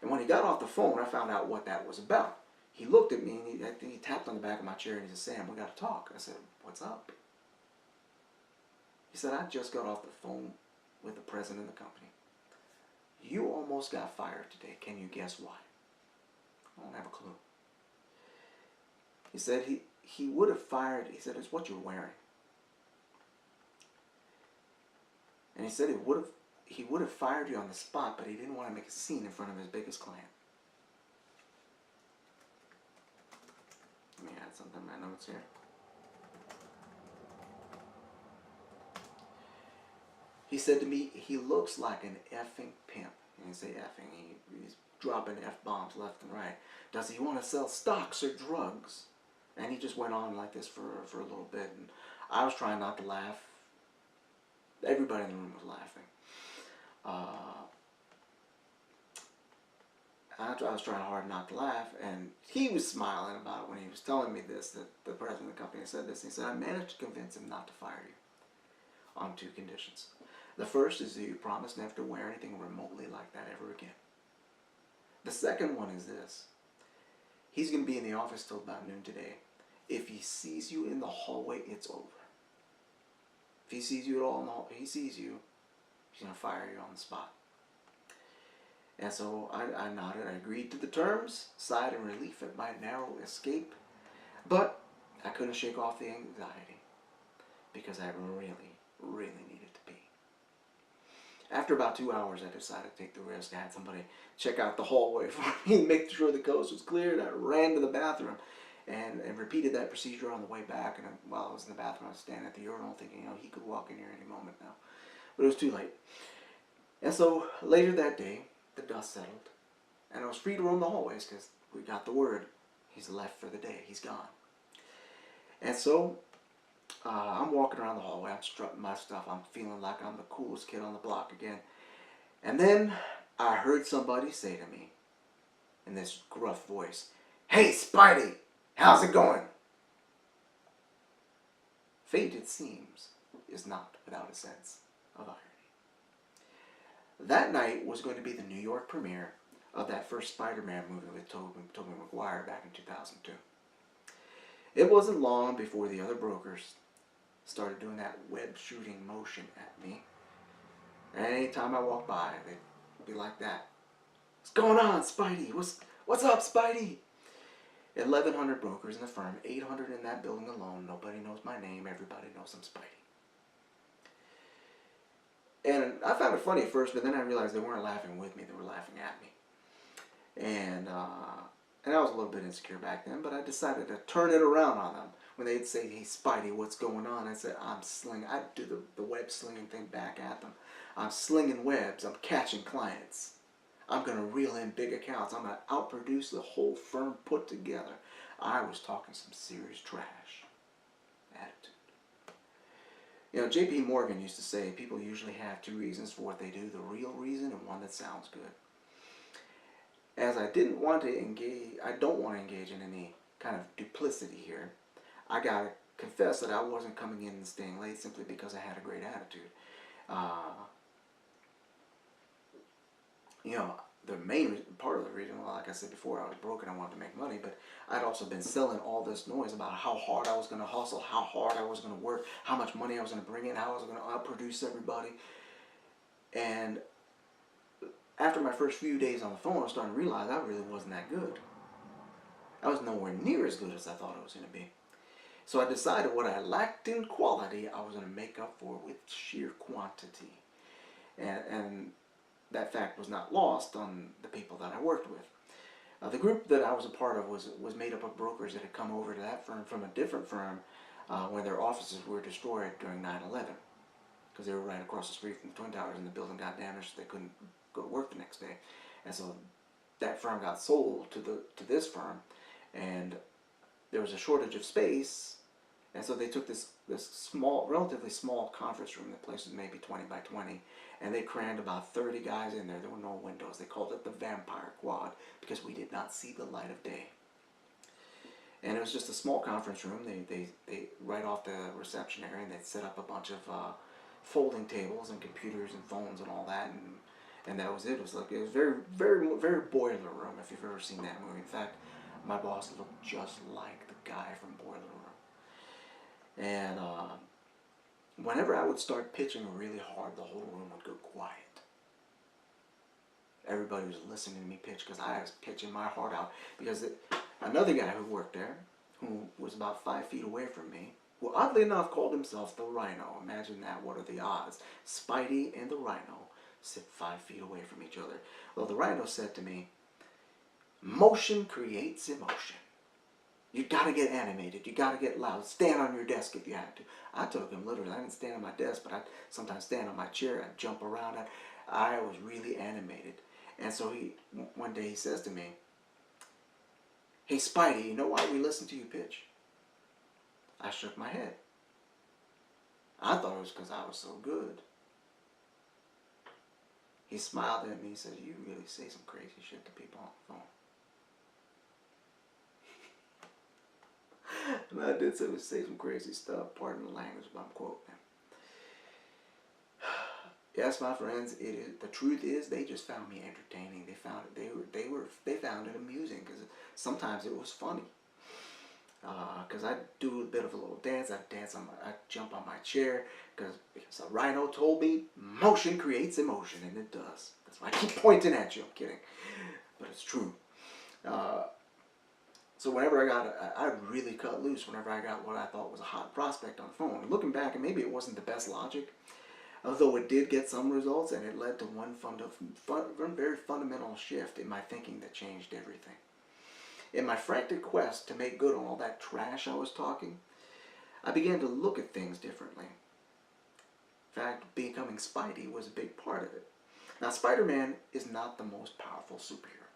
And when he got off the phone, I found out what that was about. He looked at me and he tapped on the back of my chair and he said, "Sam, we got to talk." I said, "What's up?" He said, "I just got off the phone with the president of the company. You almost got fired today. Can you guess why?" I don't have a clue. He said he would have fired, he said, "It's what you're wearing." And he said he would have fired you on the spot, but he didn't want to make a scene in front of his biggest client. Let me add something in my notes here. He said to me, "He looks like an effing pimp." He didn't say effing. He's dropping F-bombs left and right. "Does he want to sell stocks or drugs?" And he just went on like this for a little bit. And I was trying not to laugh Everybody in the room was laughing. Uh, I was trying hard not to laugh, and he was smiling about it when he was telling me this, that the president of the company said this. He said, I managed to convince him not to fire you on 2 conditions. The first is that you promise never to wear anything remotely like that ever again. The second one is this. He's going to be in the office till about noon today. If he sees you in the hallway, it's over. If he sees you at all, he sees you, he's going to fire you on the spot. And so I nodded. I agreed to the terms, sighed in relief at my narrow escape. But I couldn't shake off the anxiety because I really, really needed to pee. After about 2 hours, I decided to take the risk. I had somebody check out the hallway for me and make sure the coast was cleared. I ran to the bathroom and repeated that procedure on the way back. And while I was in the bathroom, I was standing at the urinal thinking, he could walk in here any moment now. But it was too late. And so later that day, the dust settled, and I was free to roam the hallways because we got the word. He's left for the day. He's gone. And so I'm walking around the hallway. I'm strutting my stuff. I'm feeling like I'm the coolest kid on the block again. And then I heard somebody say to me in this gruff voice, "Hey, Spidey, how's it going?" Fate, it seems, is not without a sense of irony. That night was going to be the New York premiere of that first Spider-Man movie with Tobey Maguire back in 2002. It wasn't long before the other brokers started doing that web shooting motion at me. And anytime I walked by, they'd be like that. "What's going on, Spidey? What's up, Spidey?" 1,100 brokers in the firm, 800 in that building alone. Nobody knows my name. Everybody knows I'm Spidey. And I found it funny at first, but then I realized they weren't laughing with me. They were laughing at me. And I was a little bit insecure back then, but I decided to turn it around on them. When they'd say, "Hey, Spidey, what's going on?" I said, "I'm slinging." I'd do the web slinging thing back at them. "I'm slinging webs. I'm catching clients. I'm going to reel in big accounts. I'm going to outproduce the whole firm put together." I was talking some serious trash attitude. J.P. Morgan used to say people usually have 2 reasons for what they do: the real reason and one that sounds good. As I don't want to engage in any kind of duplicity here, I gotta confess that I wasn't coming in and staying late simply because I had a great attitude. The main part of the reason, well, like I said before, I was broke and I wanted to make money, but I'd also been selling all this noise about how hard I was going to hustle, how hard I was going to work, how much money I was going to bring in, how I was going to outproduce everybody. And after my first few days on the phone, I was starting to realize I really wasn't that good. I was nowhere near as good as I thought I was going to be. So I decided what I lacked in quality, I was going to make up for with sheer quantity. And that fact was not lost on the people that I worked with. The group that I was a part of was made up of brokers that had come over to that firm from a different firm when their offices were destroyed during 9/11. Because they were right across the street from the Twin Towers and the building got damaged, so they couldn't go to work the next day. And so that firm got sold to this firm, and there was a shortage of space, and so they took this small, relatively small conference room. The place was maybe 20 by 20, and they crammed about 30 guys in there. There were no windows. They called it the Vampire Quad because we did not see the light of day. And it was just a small conference room. They right off the reception area, and they'd set up a bunch of folding tables and computers and phones and all that, and that was it. It was very, very, very Boiler Room, if you've ever seen that movie. In fact, my boss looked just like the guy from Boiler Room. And whenever I would start pitching really hard, the whole room would go quiet. Everybody was listening to me pitch because I was pitching my heart out. Because another guy who worked there, who was about 5 feet away from me, who oddly enough called himself the Rhino. Imagine that. What are the odds? Spidey and the Rhino sit 5 feet away from each other. Well, the Rhino said to me, "Motion creates emotion. You gotta get animated. You gotta get loud. Stand on your desk if you have to." I took him literally. I didn't stand on my desk, but I'd sometimes stand on my chair. I'd jump around. I was really animated. And so one day he says to me, "Hey, Spidey, you know why we listen to you pitch?" I shook my head. I thought it was because I was so good. He smiled at me. He said, "You really say some crazy shit to people on the phone." And I did say some crazy stuff. Pardon the language, but I'm quoting him. Yes, my friends, it is. The truth is, they just found me entertaining. They found it. They found it amusing because sometimes it was funny. Because I do a bit of a little dance. I jump on my chair because a rhino told me motion creates emotion, and it does. That's why I keep pointing at you. I'm kidding, but it's true. Uh, so whenever I really cut loose whenever I got what I thought was a hot prospect on the phone. And looking back, and maybe it wasn't the best logic, although it did get some results, and it led to one very fundamental shift in my thinking that changed everything. In my frantic quest to make good on all that trash I was talking, I began to look at things differently. In fact, becoming Spidey was a big part of it. Now, Spider-Man is not the most powerful superhero.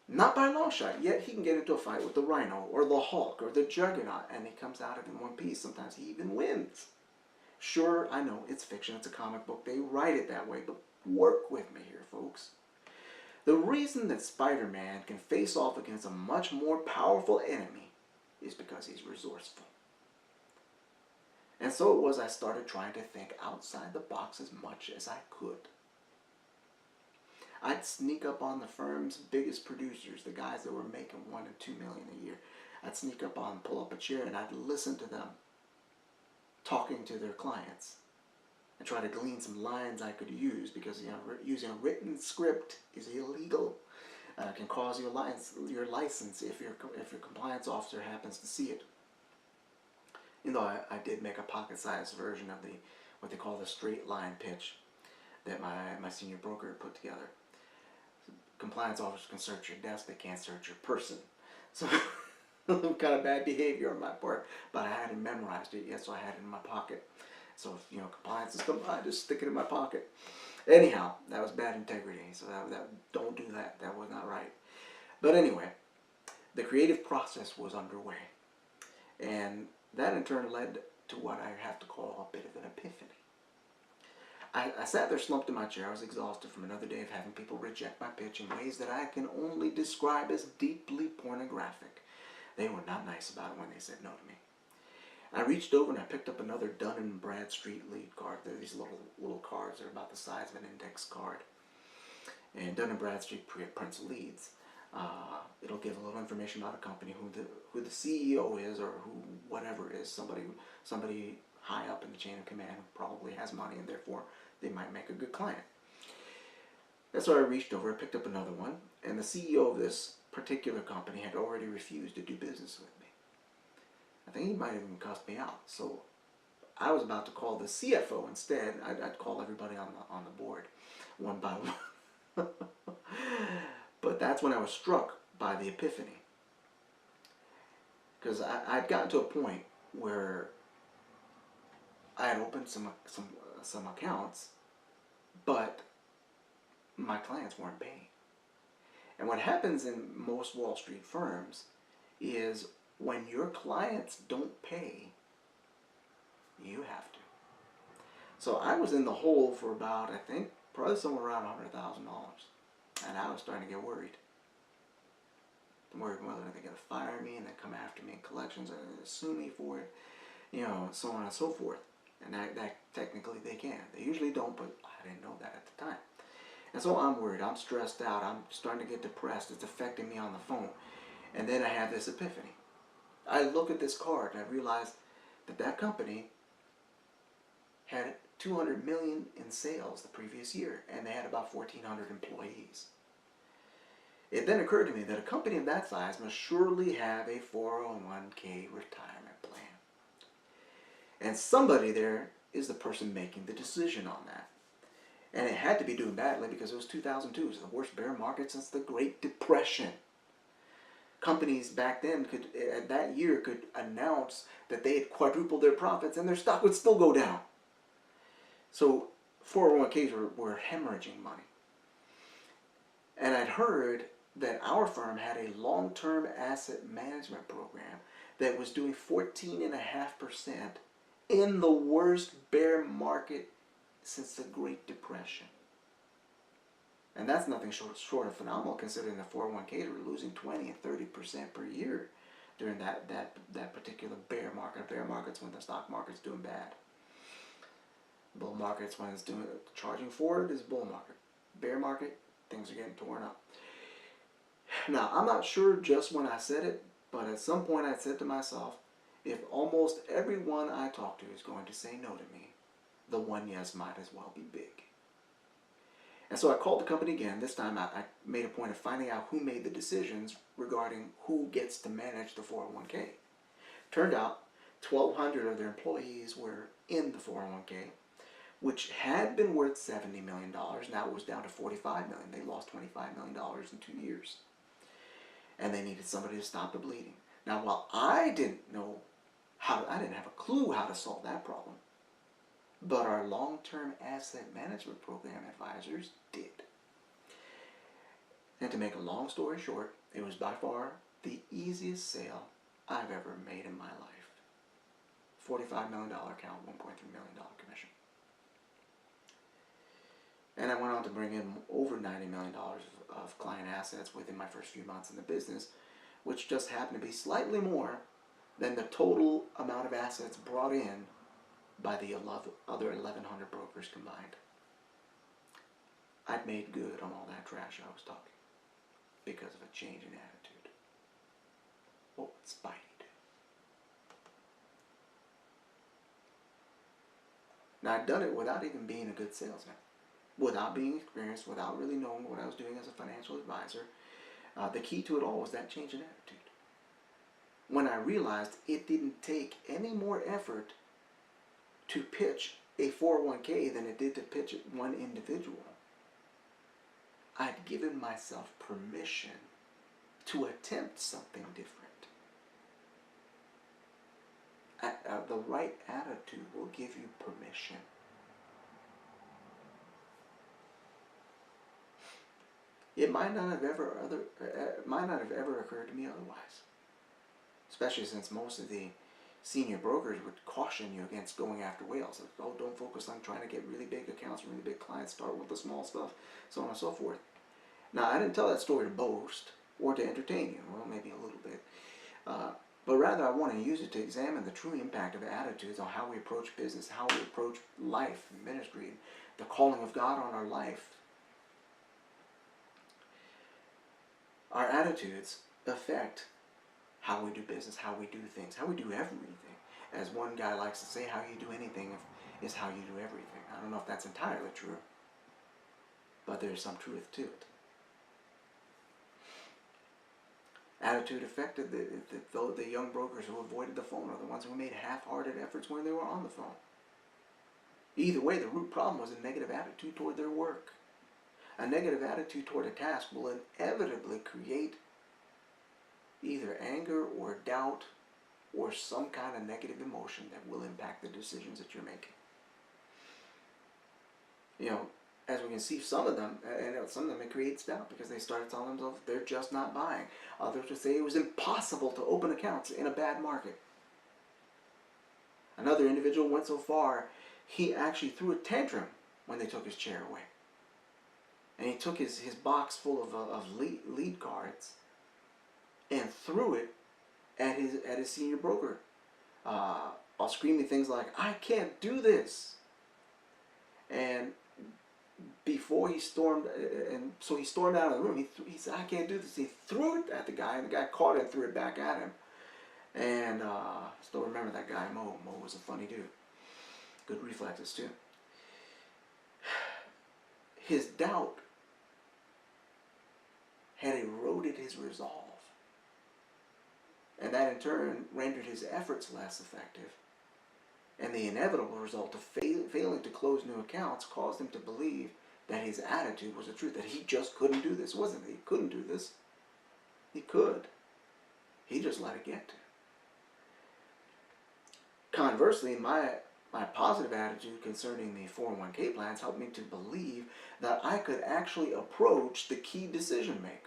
Not by a long shot, yet he can get into a fight with the Rhino, or the Hulk, or the Juggernaut, and he comes out of it in one piece. Sometimes he even wins. Sure, I know, it's fiction, it's a comic book, they write it that way, but work with me here, folks. The reason that Spider-Man can face off against a much more powerful enemy is because he's resourceful. And so it was I started trying to think outside the box as much as I could. I'd sneak up on the firm's biggest producers, the guys that were making $1 to $2 million a year. I'd sneak up on, pull up a chair, and I'd listen to them talking to their clients and try to glean some lines I could use, because using a written script is illegal. Can cause your license if your compliance officer happens to see it. You know, I did make a pocket-sized version of what they call the straight line pitch that my senior broker put together. Compliance officers can search your desk, they can't search your person. So kind of bad behavior on my part, but I hadn't memorized it yet, so I had it in my pocket. So if compliance is come, I just stick it in my pocket. Anyhow, that was bad integrity, so don't do that. That was not right. But anyway, the creative process was underway, and that in turn led to what I have to call a bit of an epiphany. I sat there slumped in my chair. I was exhausted from another day of having people reject my pitch in ways that I can only describe as deeply pornographic. They were not nice about it when they said no to me. I reached over and I picked up another Dun & Bradstreet lead card. They're these little cards. They're about the size of an index card. And Dun & Bradstreet prints leads. It'll give a little information about a company, who the CEO is, or who whatever is, somebody high up in the chain of command who probably has money, and therefore they might make a good client. That's why I reached over, I picked up another one, and the CEO of this particular company had already refused to do business with me. I think he might have even cussed me out. So I was about to call the CFO instead. I'd call everybody on the board one by one. But that's when I was struck by the epiphany. Because I'd gotten to a point where I had opened some accounts, but my clients weren't paying. And what happens in most Wall Street firms is when your clients don't pay, you have to. So I was in the hole for about, I think, probably somewhere around $100,000. And I was starting to get worried. I'm worried whether they're going to fire me and then come after me in collections and sue me for it, so on and so forth. And that technically they can. They usually don't, but I didn't know that at the time. And so I'm worried. I'm stressed out. I'm starting to get depressed. It's affecting me on the phone. And then I have this epiphany. I look at this card and I realize that company had $200 million in sales the previous year, and they had about 1,400 employees. It then occurred to me that a company of that size must surely have a 401k retirement plan. And somebody there is the person making the decision on that. And it had to be doing badly because it was 2002. It was the worst bear market since the Great Depression. Companies back then that year could announce that they had quadrupled their profits and their stock would still go down. So 401ks were hemorrhaging money. And I'd heard that our firm had a long-term asset management program that was doing 14.5% in the worst bear market since the Great Depression. And that's nothing short of phenomenal, considering the 401ks were losing 20 and 30% per year during that particular bear market. A bear market's when the stock market's doing bad. Bull market's when it's doing charging forward is bull market. Bear market, things are getting torn up. Now, I'm not sure just when I said it, but at some point I said to myself, if almost everyone I talk to is going to say no to me, the one yes might as well be big. And so I called the company again. This time I made a point of finding out who made the decisions regarding who gets to manage the 401k. Turned out 1,200 of their employees were in the 401k, which had been worth $70 million. Now it was down to $45 million. They lost $25 million in 2 years. And they needed somebody to stop the bleeding. Now, while I didn't have a clue how to solve that problem, but our long-term asset management program advisors did. And to make a long story short, it was by far the easiest sale I've ever made in my life. $45 million account, $1.3 million commission. And I went on to bring in over $90 million of client assets within my first few months in the business, which just happened to be slightly more than the total amount of assets brought in by the other 1,100 brokers combined. I'd made good on all that trash I was talking because of a change in attitude. What would Spidey do? Now, I'd done it without even being a good salesman, without being experienced, without really knowing what I was doing as a financial advisor. The key to it all was that change in attitude. When I realized it didn't take any more effort to pitch a 401k than it did to pitch one individual, I'd given myself permission to attempt something different. The right attitude will give you permission. It might not have ever occurred to me otherwise, especially since most of the senior brokers would caution you against going after whales. Like, oh, don't focus on trying to get really big accounts and really big clients. Start with the small stuff, so on and so forth. Now, I didn't tell that story to boast or to entertain you. Well, maybe a little bit. But rather, I want to use it to examine the true impact of attitudes on how we approach business, how we approach life and ministry, the calling of God on our life. Our attitudes affect how we do business, how we do things, how we do everything. As one guy likes to say, how you do anything is how you do everything. I don't know if that's entirely true, but there's some truth to it. Attitude affected the young brokers who avoided the phone, or the ones who made half-hearted efforts when they were on the phone. Either way, the root problem was a negative attitude toward their work. A negative attitude toward a task will inevitably create either anger or doubt or some kind of negative emotion that will impact the decisions that you're making. You know, as we can see, some of them it creates doubt because they start telling themselves they're just not buying. Others would say it was impossible to open accounts in a bad market. Another individual went so far, he actually threw a tantrum when they took his chair away. And he took his box full of lead cards and threw it at his senior broker, while screaming things like, "I can't do this!" And before he stormed, and so he stormed out of the room. He said, "I can't do this." He threw it at the guy, and the guy caught it and threw it back at him. And I still remember that guy, Mo. Mo was a funny dude. Good reflexes too. His doubt had eroded his resolve. And that in turn rendered his efforts less effective. And the inevitable result of failing to close new accounts caused him to believe that his attitude was the truth, that he just couldn't do this. It wasn't that he couldn't do this. He could. He just let it get to him. Conversely, my positive attitude concerning the 401k plans helped me to believe that I could actually approach the key decision makers.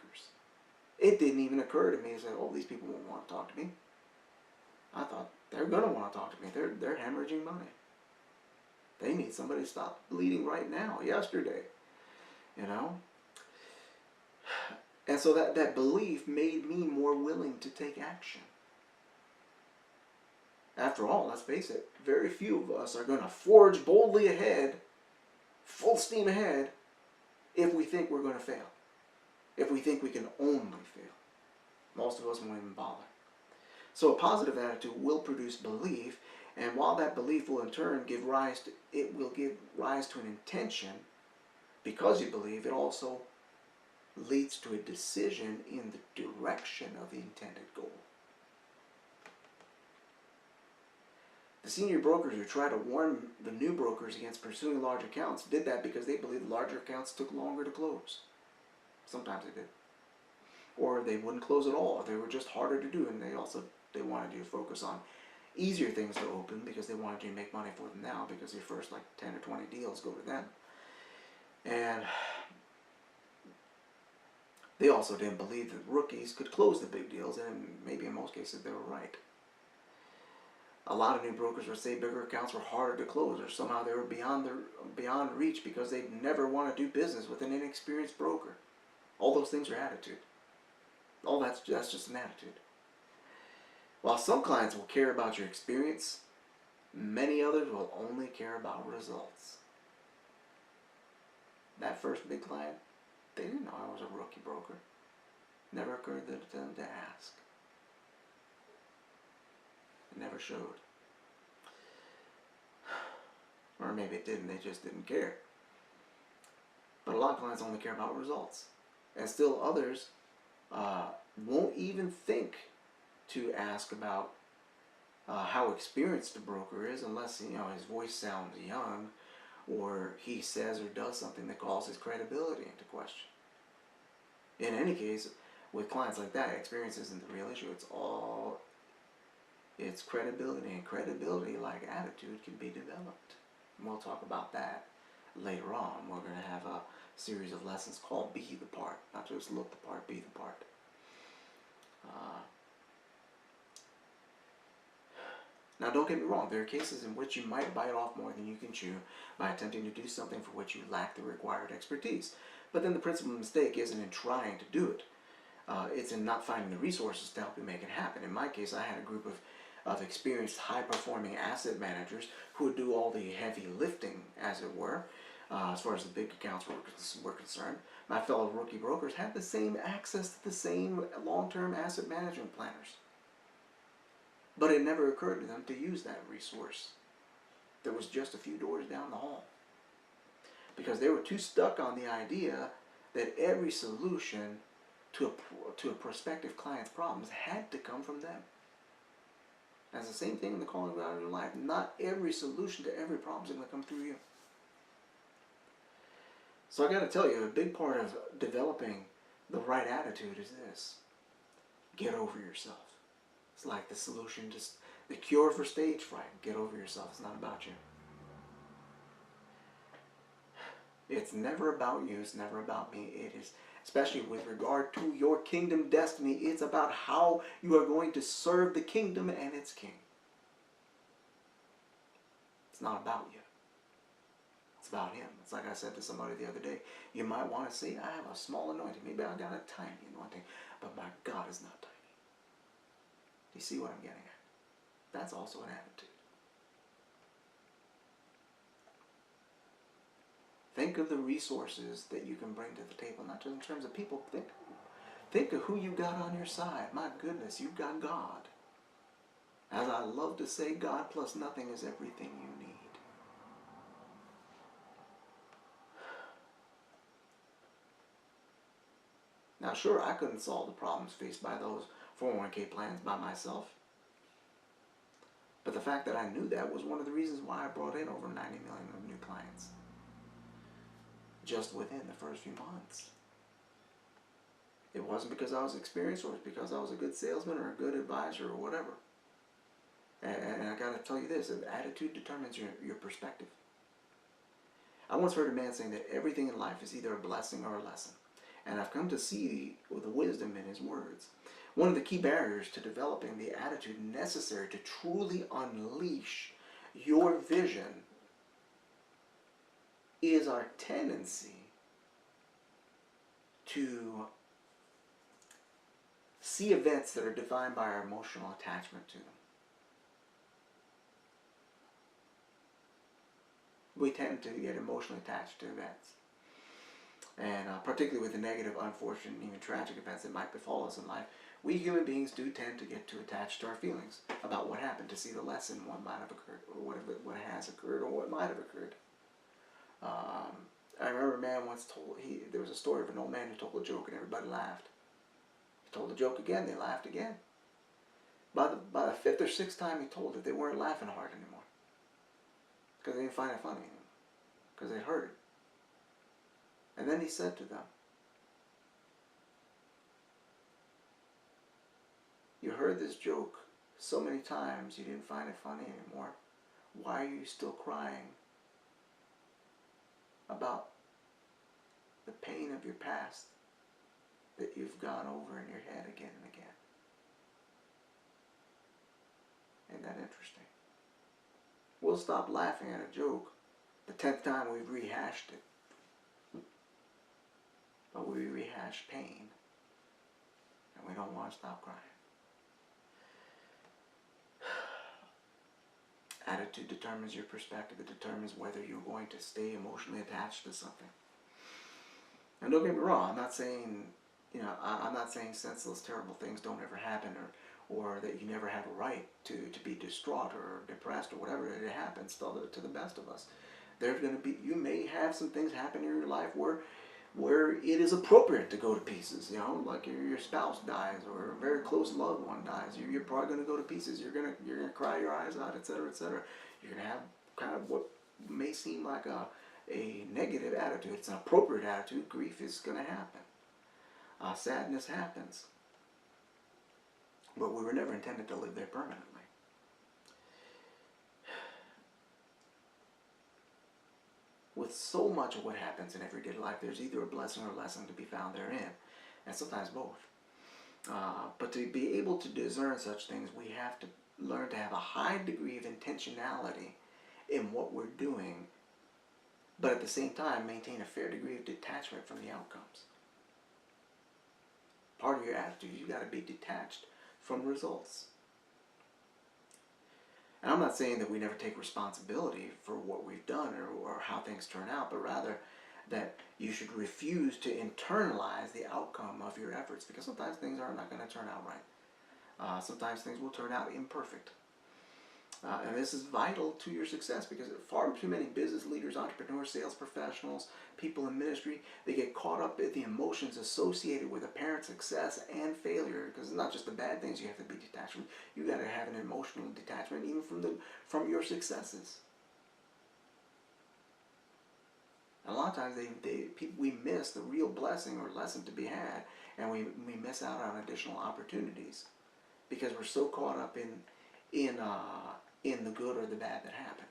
It didn't even occur to me to say, oh, these people won't want to talk to me. I thought, they're going to want to talk to me. They're hemorrhaging money. They need somebody to stop bleeding right now, yesterday. You know? And so that belief made me more willing to take action. After all, let's face it, very few of us are going to forge boldly ahead, full steam ahead, if we think we're going to fail. If we think we can only fail. Most of us won't even bother. So a positive attitude will produce belief, and while that belief will in turn give rise to an intention, because you believe, it also leads to a decision in the direction of the intended goal. The senior brokers who tried to warn the new brokers against pursuing large accounts did that because they believed larger accounts took longer to close. Sometimes they did. Or they wouldn't close at all. They were just harder to do, and they wanted you to focus on easier things to open because they wanted you to make money for them now, because your first 10 or 20 deals go to them. And they also didn't believe that rookies could close the big deals, and maybe in most cases they were right. A lot of new brokers would say bigger accounts were harder to close, or somehow they were beyond reach because they'd never want to do business with an inexperienced broker. All those things are attitude. All that's just an attitude. While some clients will care about your experience, many others will only care about results. That first big client, they didn't know I was a rookie broker. Never occurred to them to ask. It never showed. Or maybe it didn't, they just didn't care. But a lot of clients only care about results. And still others won't even think to ask about how experienced the broker is unless his voice sounds young, or he says or does something that calls his credibility into question. In any case, with clients like that, experience isn't the real issue. It's credibility, and credibility, like attitude, can be developed. And we'll talk about that later on. We're going to have a series of lessons called Be the Part. Not just look the part, be the part. Now, don't get me wrong. There are cases in which you might bite off more than you can chew by attempting to do something for which you lack the required expertise. But then the principal mistake isn't in trying to do it. It's in not finding the resources to help you make it happen. In my case, I had a group of experienced, high-performing asset managers who would do all the heavy lifting, as it were, as far as the big accounts were concerned. My fellow rookie brokers had the same access to the same long-term asset management planners. But it never occurred to them to use that resource that was just a few doors down the hall. Because they were too stuck on the idea that every solution to a prospective client's problems had to come from them. That's the same thing in the calling out of your life. Not every solution to every problem is going to come through you. So I got to tell you, a big part of developing the right attitude is this: get over yourself. It's like the solution, just the cure for stage fright. Get over yourself. It's not about you. It's never about you. It's never about me. It is, especially with regard to your kingdom destiny, it's about how you are going to serve the kingdom and its king. It's not about you. It's about him. It's like I said to somebody the other day. You might want to say, I have a small anointing. Maybe I got a tiny anointing. But my God is not tiny. Do you see what I'm getting at? That's also an attitude. Think of the resources that you can bring to the table, not just in terms of people. Think of who you got on your side. My goodness, you've got God. As I love to say, God plus nothing is everything you need. Now, sure, I couldn't solve the problems faced by those 401k plans by myself. But the fact that I knew that was one of the reasons why I brought in over 90 million of new clients. Just within the first few months. It wasn't because I was experienced, or because I was a good salesman or a good advisor or whatever. And I got to tell you this, attitude determines your perspective. I once heard a man saying that everything in life is either a blessing or a lesson. And I've come to see the wisdom in his words. One of the key barriers to developing the attitude necessary to truly unleash your vision is our tendency to see events that are defined by our emotional attachment to them. We tend to get emotionally attached to events. And particularly with the negative, unfortunate, and even tragic events that might befall us in life, we human beings do tend to get too attached to our feelings about what happened, to see the lesson, what might have occurred, or what has occurred, or what might have occurred. I remember a man once told, there was a story of an old man who told a joke and everybody laughed. He told the joke again, they laughed again. By the fifth or sixth time he told it, they weren't laughing hard anymore. Because they didn't find it funny anymore. Because they'd heard it. And then he said to them, "You heard this joke so many times you didn't find it funny anymore. Why are you still crying about the pain of your past that you've gone over in your head again and again?" Isn't that interesting? We'll stop laughing at a joke the 10th time we've rehashed it. But we rehash pain, and we don't want to stop crying. Attitude determines your perspective. It determines whether you're going to stay emotionally attached to something. And don't get me wrong, I'm not saying, I'm not saying senseless, terrible things don't ever happen, or that you never have a right to be distraught or depressed or whatever. It happens to the best of us. There's going to be, you may have some things happen in your life where it is appropriate to go to pieces, like your spouse dies or a very close loved one dies. You're probably going to go to pieces. You're going to cry your eyes out, etc., etc. You're going to have kind of what may seem like a negative attitude. It's an appropriate attitude. Grief is going to happen. Sadness happens. But we were never intended to live there permanently. With so much of what happens in everyday life, there's either a blessing or a lesson to be found therein, and sometimes both. But to be able to discern such things, we have to learn to have a high degree of intentionality in what we're doing, but at the same time maintain a fair degree of detachment from the outcomes. Part of your attitude, you got to be detached from results. And I'm not saying that we never take responsibility for what we've done or how things turn out, but rather that you should refuse to internalize the outcome of your efforts, because sometimes things are not going to turn out right. Sometimes things will turn out imperfect. And this is vital to your success, because far too many business leaders, entrepreneurs, sales professionals, people in ministry, they get caught up in the emotions associated with apparent success and failure, because it's not just the bad things you have to be detached from. You got to have an emotional detachment even from your successes. And a lot of times we miss the real blessing or lesson to be had, and we miss out on additional opportunities because we're so caught up in the good or the bad that happened.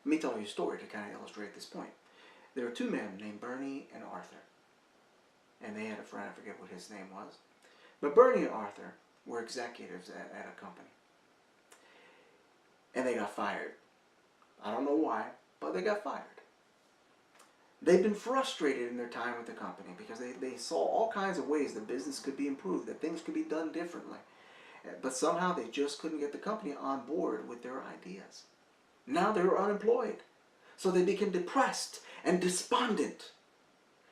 Let me tell you a story to kind of illustrate this point. There were two men named Bernie and Arthur. And they had a friend, I forget what his name was. But Bernie and Arthur were executives at a company. And they got fired. I don't know why, but they got fired. They've been frustrated in their time with the company because they saw all kinds of ways that business could be improved, that things could be done differently. But somehow they just couldn't get the company on board with their ideas. Now they were unemployed. So they became depressed and despondent.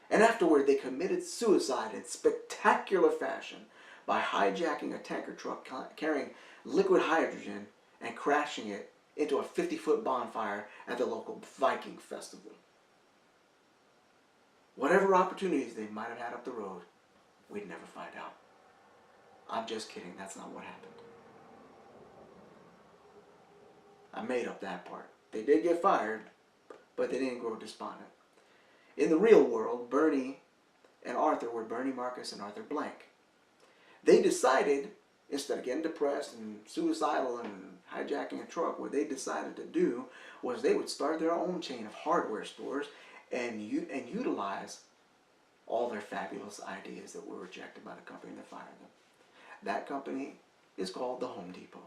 And afterward they committed suicide in spectacular fashion by hijacking a tanker truck carrying liquid hydrogen and crashing it into a 50-foot bonfire at the local Viking festival. Whatever opportunities they might have had up the road, we'd never find out. I'm just kidding, that's not what happened. I made up that part. They did get fired, but they didn't grow despondent. In the real world, Bernie and Arthur were Bernie Marcus and Arthur Blank. They decided, instead of getting depressed and suicidal and hijacking a truck, what they decided to do was they would start their own chain of hardware stores and utilize all their fabulous ideas that were rejected by the company that fired them. That company is called the Home Depot.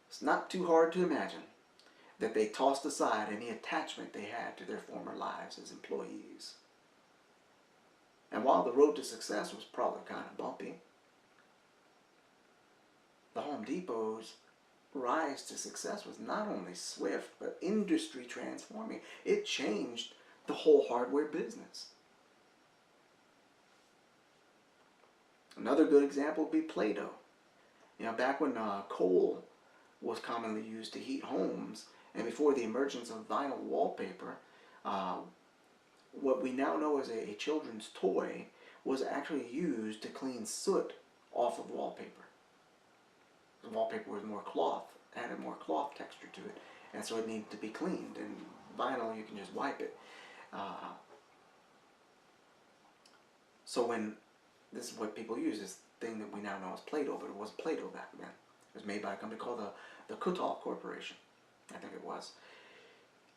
It's not too hard to imagine that they tossed aside any attachment they had to their former lives as employees. And while the road to success was probably kind of bumpy, the Home Depot's rise to success was not only swift, but industry transforming. It changed the whole hardware business. Another good example would be Play-Doh. You know, back when coal was commonly used to heat homes, and before the emergence of vinyl wallpaper, uh, what we now know as a children's toy was actually used to clean soot off of wallpaper. The wallpaper was more cloth, added more cloth texture to it, and so it needed to be cleaned. And vinyl, you can just wipe it. So when this is what people use, this thing that we now know as Play-Doh, but it wasn't Play-Doh back then. It was made by a company called the Kutal Corporation, I think it was.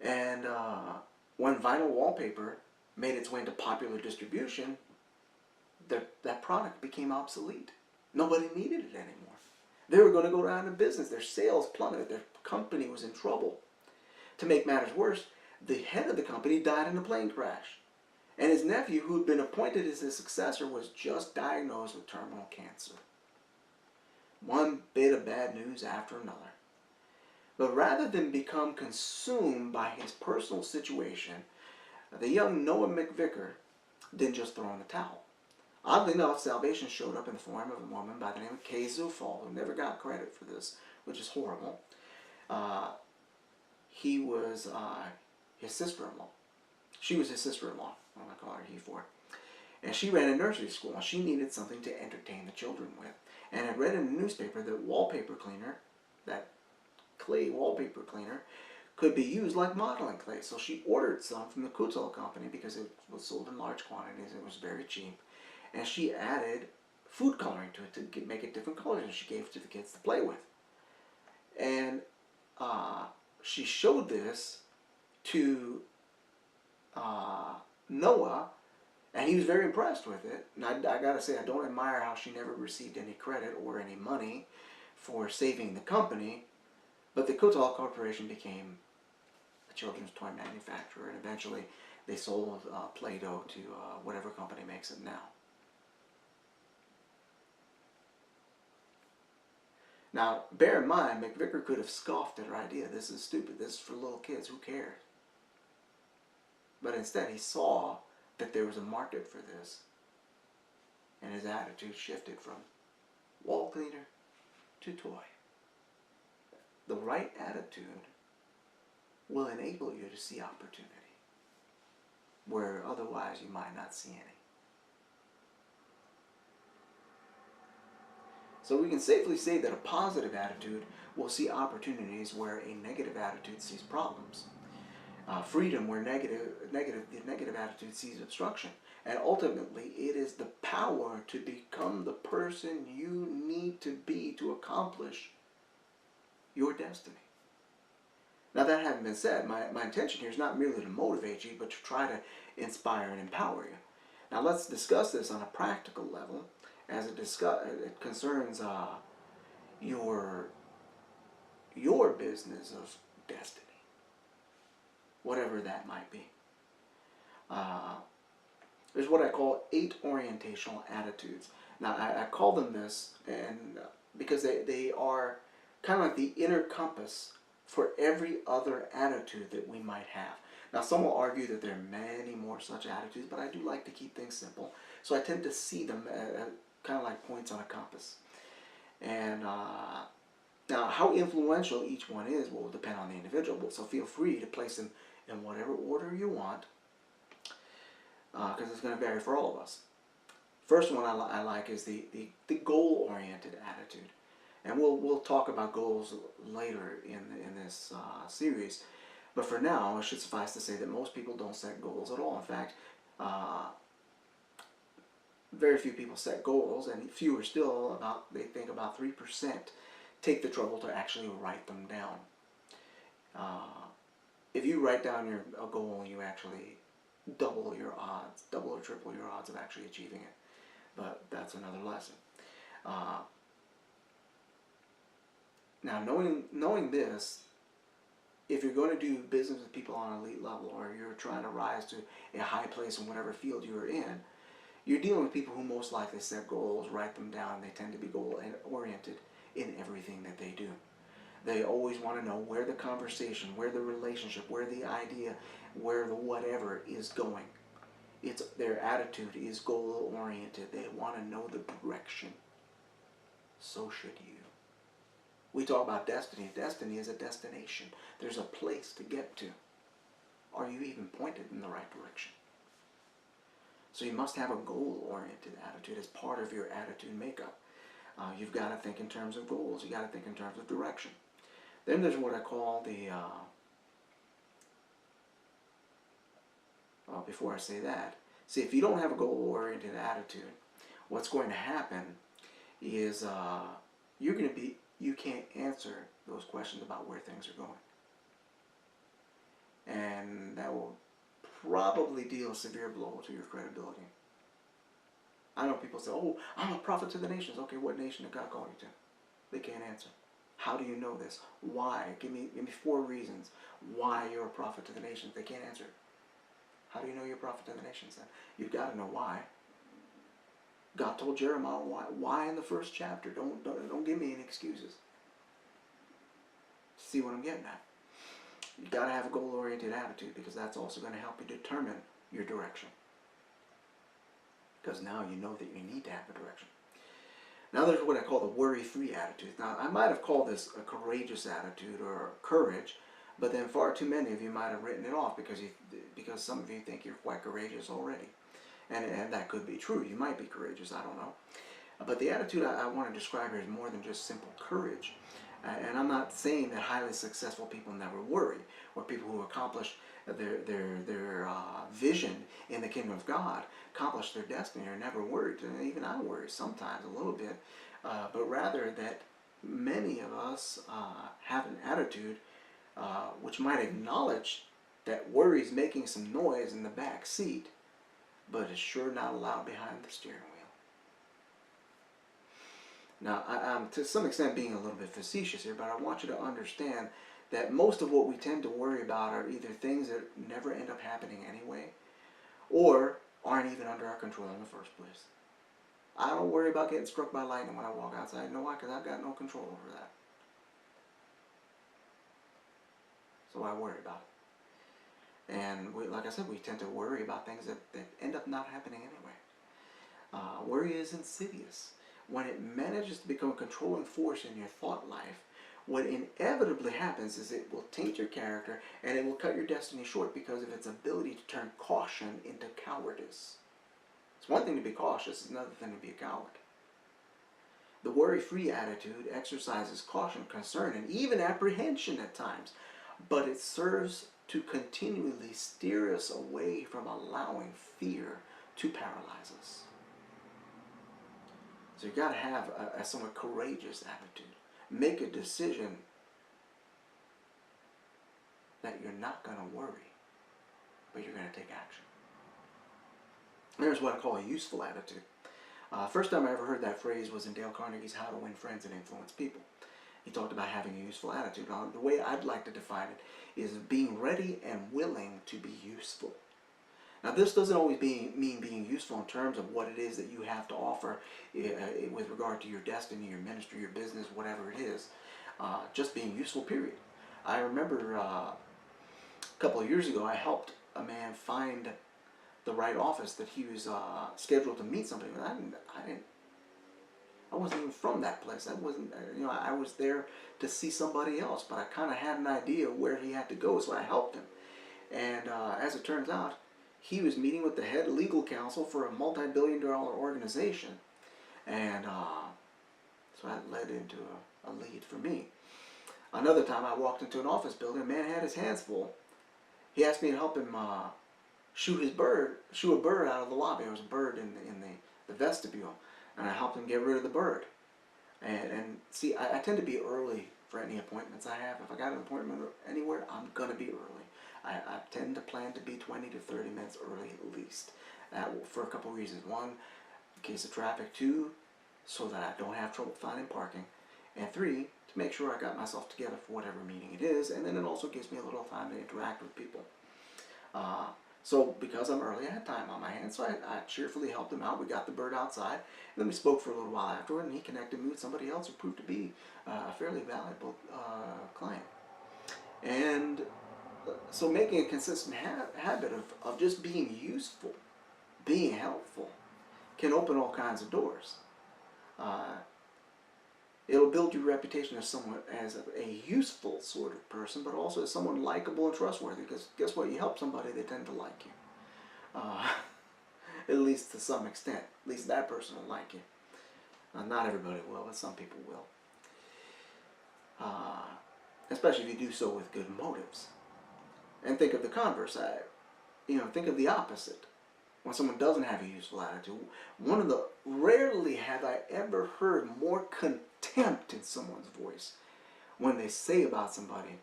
And when vinyl wallpaper made its way into popular distribution, that product became obsolete. Nobody needed it anymore. They were going to go out of business. Their sales plummeted. Their company was in trouble. To make matters worse, the head of the company died in a plane crash. And his nephew, who had been appointed as his successor, was just diagnosed with terminal cancer. One bit of bad news after another. But rather than become consumed by his personal situation, the young Noah McVicker didn't just throw in the towel. Oddly enough, salvation showed up in the form of a woman by the name of Kay Zufall, who never got credit for this, which is horrible. He was his sister-in-law. She was his sister-in-law. I'm going to call her he for. And she ran a nursery school, and she needed something to entertain the children with. And I read in the newspaper that wallpaper cleaner, that clay wallpaper cleaner, could be used like modeling clay. So she ordered some from the Kutal company because it was sold in large quantities. It was very cheap. And she added food coloring to it to make it different colors, and she gave it to the kids to play with. And she showed this to Noah, and he was very impressed with it. And I got to say, I don't admire how she never received any credit or any money for saving the company, but the Kutal Corporation became a children's toy manufacturer, and eventually they sold Play-Doh to whatever company makes it now. Now, bear in mind, McVicker could have scoffed at her idea. This is stupid. This is for little kids. Who cares? But instead, he saw that there was a market for this, and his attitude shifted from wall cleaner to toy. The right attitude will enable you to see opportunity where otherwise you might not see any. So we can safely say that a positive attitude will see opportunities where a negative attitude sees problems. Freedom where the negative attitude sees obstruction. And ultimately, it is the power to become the person you need to be to accomplish your destiny. Now, that having been said, my intention here is not merely to motivate you, but to try to inspire and empower you. Now, let's discuss this on a practical level as it concerns your business of destiny, whatever that might be. There's what I call 8 orientational attitudes. Now, I call them this and because they are kind of like the inner compass for every other attitude that we might have. Now, some will argue that there are many more such attitudes, but I do like to keep things simple, so I tend to see them kind of like points on a compass. And now, how influential each one is will depend on the individual, so feel free to place them in whatever order you want, because it's going to vary for all of us. First one I like is the goal-oriented attitude. And we'll talk about goals later in this series. But for now, it should suffice to say that most people don't set goals at all. In fact, very few people set goals, and fewer still, they think about 3% take the trouble to actually write them down. If you write down a goal, you actually double or triple your odds of actually achieving it. But that's another lesson. Now, knowing this, if you're going to do business with people on an elite level, or you're trying to rise to a high place in whatever field you're in, You're dealing with people who most likely set goals, write them down. They tend to be goal-oriented in everything that they do. They always want to know where the conversation, where the relationship, where the idea, where the whatever is going. Their attitude is goal-oriented. They want to know the direction. So should you. We talk about destiny. Destiny is a destination. There's a place to get to. Are you even pointed in the right direction? So you must have a goal-oriented attitude as part of your attitude makeup. You've got to think in terms of goals. You've got to think in terms of direction. Then there's what I call the, before I say that, see, if you don't have a goal-oriented attitude, what's going to happen is you can't answer those questions about where things are going. And that will probably deal a severe blow to your credibility. I know people say, oh, I'm a prophet to the nations. Okay, what nation did God call you to? They can't answer. How do you know this? Why? Give me 4 reasons why you're a prophet to the nations. They can't answer it. How do you know you're a prophet to the nations then? You've got to know why. God told Jeremiah why. Why in the first chapter? Don't give me any excuses. See what I'm getting at? You've got to have a goal-oriented attitude, because that's also going to help you determine your direction. Because now you know that you need to have a direction. Now there's what I call the worry-free attitude. Now I might have called this a courageous attitude or courage, but then far too many of you might have written it off because some of you think you're quite courageous already. And that could be true. You might be courageous, I don't know. But the attitude I want to describe here is more than just simple courage. And I'm not saying that highly successful people never worry, or people who accomplish their vision in the kingdom of God, accomplish their destiny, are never worried. And even I worry sometimes a little bit, but rather that many of us have an attitude which might acknowledge that worry is making some noise in the back seat, but is sure not allowed behind the steering wheel. Now, I'm to some extent being a little bit facetious here, but I want you to understand that most of what we tend to worry about are either things that never end up happening anyway, or aren't even under our control in the first place. I don't worry about getting struck by lightning when I walk outside. You know why? Because I've got no control over that. So I worry about it. And like I said, we tend to worry about things that end up not happening anyway. Worry is insidious. When it manages to become a controlling force in your thought life, what inevitably happens is it will taint your character and it will cut your destiny short because of its ability to turn caution into cowardice. It's one thing to be cautious, it's another thing to be a coward. The worry-free attitude exercises caution, concern, and even apprehension at times, but it serves to continually steer us away from allowing fear to paralyze us. So you've got to have a somewhat courageous attitude. Make a decision that you're not going to worry, but you're going to take action. There's what I call a useful attitude. First time I ever heard that phrase was in Dale Carnegie's How to Win Friends and Influence People. He talked about having a useful attitude. Now, the way I'd like to define it is being ready and willing to be useful. Now, this doesn't always mean being useful in terms of what it is that you have to offer with regard to your destiny, your ministry, your business, whatever it is. Just being useful, period. I remember a couple of years ago, I helped a man find the right office that he was scheduled to meet somebody with. I wasn't even from that place. I was there to see somebody else, but I kind of had an idea where he had to go, so I helped him. And as it turns out, he was meeting with the head legal counsel for a multi-billion-dollar organization. And so that led into a lead for me. Another time I walked into an office building, a man had his hands full. He asked me to help him shoot a bird out of the lobby. There was a bird in the vestibule, and I helped him get rid of the bird. And see, I tend to be early for any appointments I have. If I got an appointment anywhere, I'm going to be early. I tend to plan to be 20 to 30 minutes early at least. For a couple of reasons. One, in case of traffic. 2, so that I don't have trouble finding parking. And 3, to make sure I got myself together for whatever meeting it is. And then it also gives me a little time to interact with people. So because I'm early, I had time on my hands, so I cheerfully helped him out. We got the bird outside, and then we spoke for a little while afterward, and he connected me with somebody else who proved to be a fairly valuable client. And so making a consistent habit of just being useful, being helpful, can open all kinds of doors. Uh, It'll build your reputation as someone, as a useful sort of person, but also as someone likable and trustworthy. Because guess what? You help somebody, they tend to like you. Uh, at least to some extent. At least that person will like you. Not everybody will, but some people will. Especially if you do so with good motives. And think of the converse. Think of the opposite. When someone doesn't have a useful attitude, rarely have I ever heard more contempt in someone's voice when they say about somebody,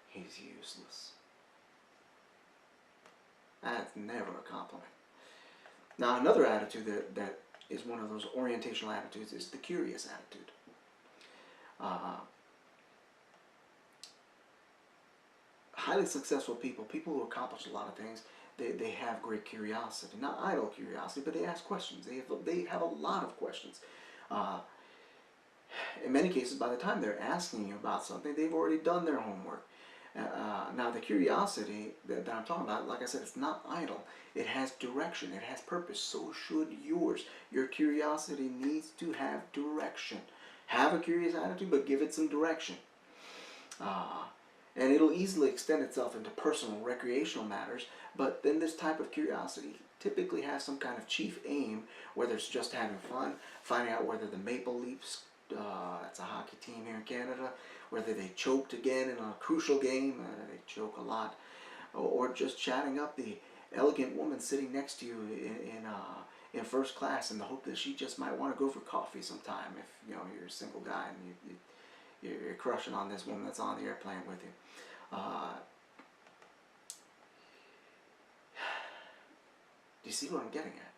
he's useless. That's never a compliment. Now, another attitude that is one of those orientational attitudes is the curious attitude. Highly successful people who accomplish a lot of things, they have great curiosity. Not idle curiosity, but they ask questions. They have a lot of questions. In many cases, by the time they're asking you about something, they've already done their homework. Now, the curiosity that I'm talking about, like I said, it's not idle. It has direction. It has purpose. So should yours. Your curiosity needs to have direction. Have a curious attitude, but give it some direction. And it'll easily extend itself into personal, recreational matters, but then this type of curiosity typically has some kind of chief aim, whether it's just having fun, finding out whether the Maple Leafs, that's a hockey team here in Canada, whether they choked again in a crucial game, they choke a lot, or just chatting up the elegant woman sitting next to you in first class in the hope that she just might want to go for coffee sometime if you're a single guy and you're crushing on this woman that's on the airplane with you. Do you see what I'm getting at?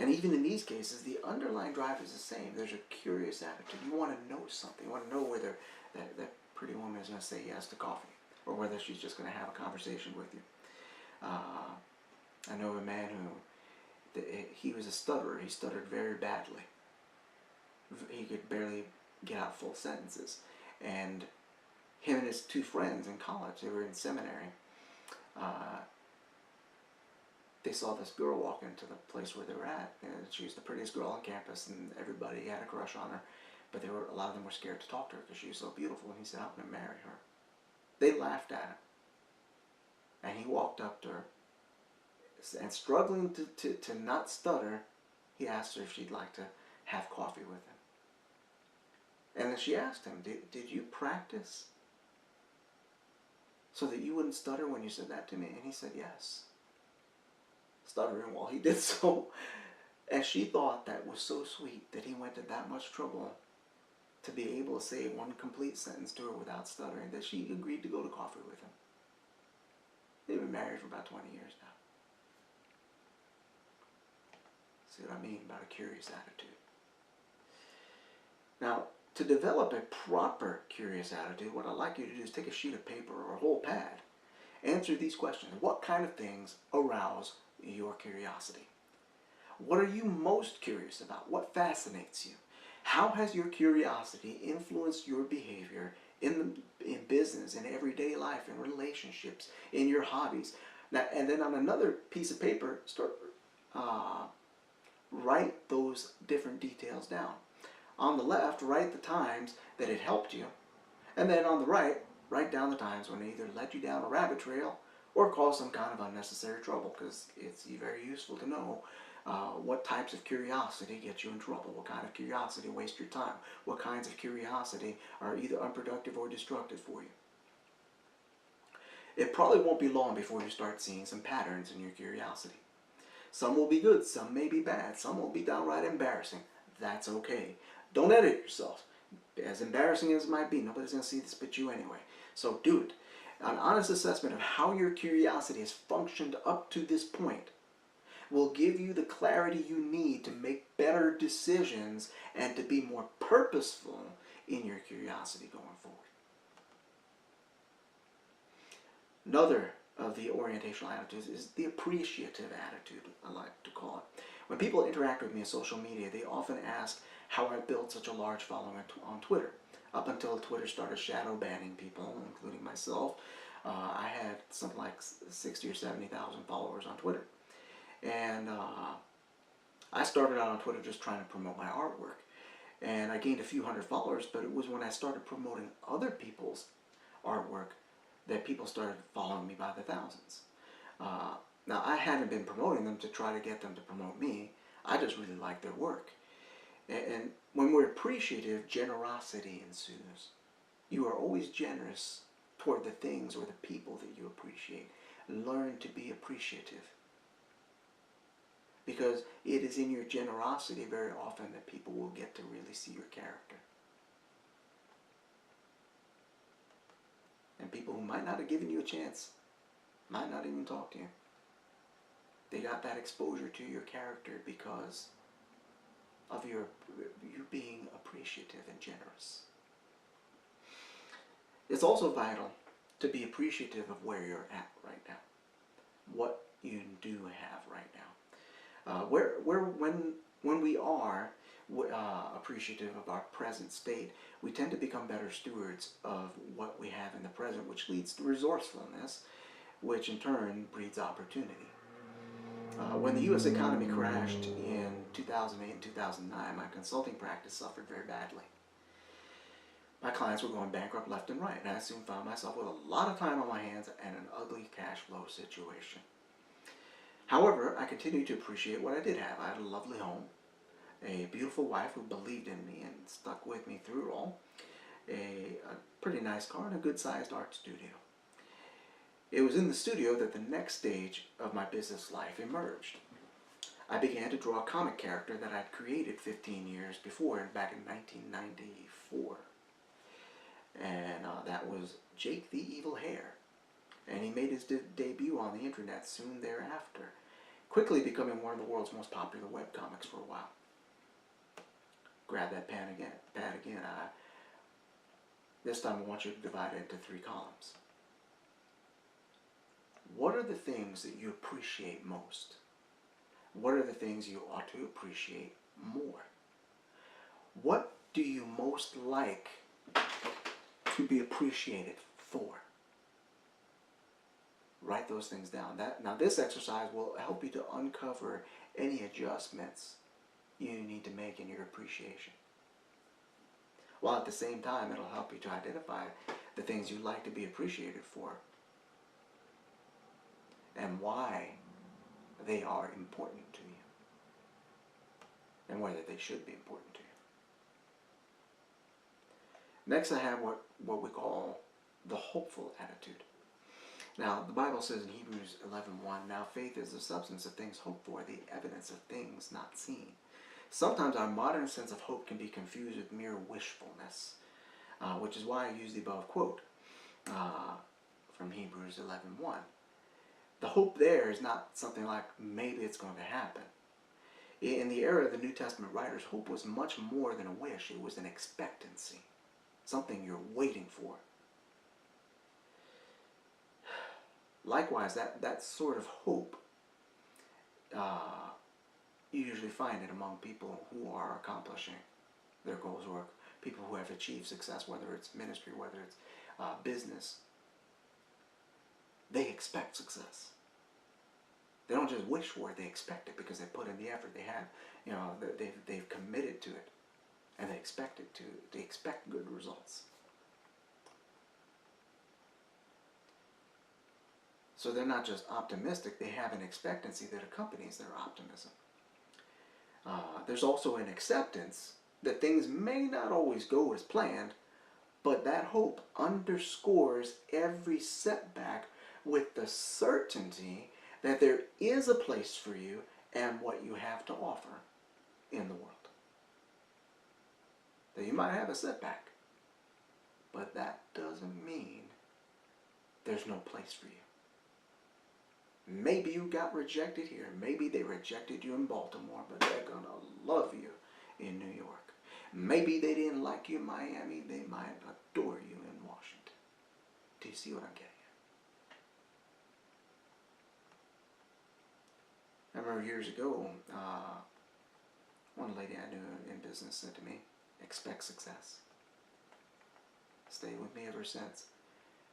And even in these cases, the underlying drive is the same. There's a curious attitude. You want to know something. You want to know whether that pretty woman is going to say yes to coffee, or whether she's just going to have a conversation with you. I know a man who, he was a stutterer. He stuttered very badly. He could barely get out full sentences. And him and his two friends in college, they were in seminary, they saw this girl walk into the place where they were at, and she was the prettiest girl on campus, and everybody had a crush on her, but a lot of them were scared to talk to her because she was so beautiful, and he said, I'm going to marry her. They laughed at him, and he walked up to her, and struggling to not stutter, he asked her if she'd like to have coffee with him. And then she asked him, did you practice so that you wouldn't stutter when you said that to me? And he said, yes. Stuttering while he did so. And she thought that was so sweet that he went to that much trouble to be able to say one complete sentence to her without stuttering, that she agreed to go to coffee with him. They've been married for about 20 years now. See what I mean about a curious attitude? Now, to develop a proper curious attitude, what I'd like you to do is take a sheet of paper or a whole pad. Answer these questions. What kind of things arouse your curiosity? What are you most curious about? What fascinates you? How has your curiosity influenced your behavior in business, in everyday life, in relationships, in your hobbies? Now, and then on another piece of paper, write those different details down. On the left, write the times that it helped you. And then on the right, write down the times when it either led you down a rabbit trail or caused some kind of unnecessary trouble, because it's very useful to know what types of curiosity get you in trouble, what kind of curiosity waste your time, what kinds of curiosity are either unproductive or destructive for you. It probably won't be long before you start seeing some patterns in your curiosity. Some will be good, some may be bad, some will be downright embarrassing. That's okay. Don't edit yourself. As embarrassing as it might be, nobody's going to see this but you anyway. So do it. An honest assessment of how your curiosity has functioned up to this point will give you the clarity you need to make better decisions and to be more purposeful in your curiosity going forward. Another of the orientational attitudes is the appreciative attitude, I like to call it. When people interact with me on social media, they often ask how I built such a large following on Twitter. Up until Twitter started shadow banning people, including myself, I had something like 60 or 70,000 followers on Twitter. And I started out on Twitter just trying to promote my artwork. And I gained a few hundred followers, but it was when I started promoting other people's artwork that people started following me by the thousands. Now, I hadn't been promoting them to try to get them to promote me. I just really liked their work. And when we're appreciative, generosity ensues. You are always generous toward the things or the people that you appreciate. Learn to be appreciative. Because it is in your generosity very often that people will get to really see your character. And people who might not have given you a chance might not even talk to you. They got that exposure to your character because of you being appreciative and generous. It's also vital to be appreciative of where you're at right now, what you do have right now. When we are appreciative of our present state, we tend to become better stewards of what we have in the present, which leads to resourcefulness, which in turn breeds opportunity. When the U.S. economy crashed in 2008 and 2009, my consulting practice suffered very badly. My clients were going bankrupt left and right, and I soon found myself with a lot of time on my hands and an ugly cash flow situation. However, I continued to appreciate what I did have. I had a lovely home, a beautiful wife who believed in me and stuck with me through it all, a pretty nice car, and a good-sized art studio. It was in the studio that the next stage of my business life emerged. I began to draw a comic character that I'd created 15 years before, back in 1994. And that was Jake the Evil Hare. And he made his debut on the internet soon thereafter, quickly becoming one of the world's most popular webcomics for a while. Grab that pad again. This time I want you to divide it into 3 columns. What are the things that you appreciate most? What are the things you ought to appreciate more? What do you most like to be appreciated for? Write those things down. Now this exercise will help you to uncover any adjustments you need to make in your appreciation. While at the same time, it'll help you to identify the things you'd like to be appreciated for and why they are important to you and whether they should be important to you. Next, I have what we call the hopeful attitude. Now, the Bible says in Hebrews 11:1, now faith is the substance of things hoped for, the evidence of things not seen. Sometimes our modern sense of hope can be confused with mere wishfulness, which is why I use the above quote from Hebrews 11:1. The hope there is not something like maybe it's going to happen. In the era of the New Testament writers, hope was much more than a wish. It was an expectancy, something you're waiting for. Likewise, that sort of hope, you usually find it among people who are accomplishing their goals, or people who have achieved success, whether it's ministry, whether it's business. They expect success. They don't just wish for it, they expect it because they put in the effort. They have, they've committed to it, and they expect it to. They expect good results. So they're not just optimistic, they have an expectancy that accompanies their optimism. There's also an acceptance that things may not always go as planned, but that hope underscores every setback with the certainty that there is a place for you and what you have to offer in the world. That you might have a setback, but that doesn't mean there's no place for you. Maybe you got rejected here. Maybe they rejected you in Baltimore, but they're going to love you in New York. Maybe they didn't like you in Miami. They might adore you in Washington. Do you see what I'm getting I remember years ago, one lady I knew in business said to me, expect success. Stay with me ever since.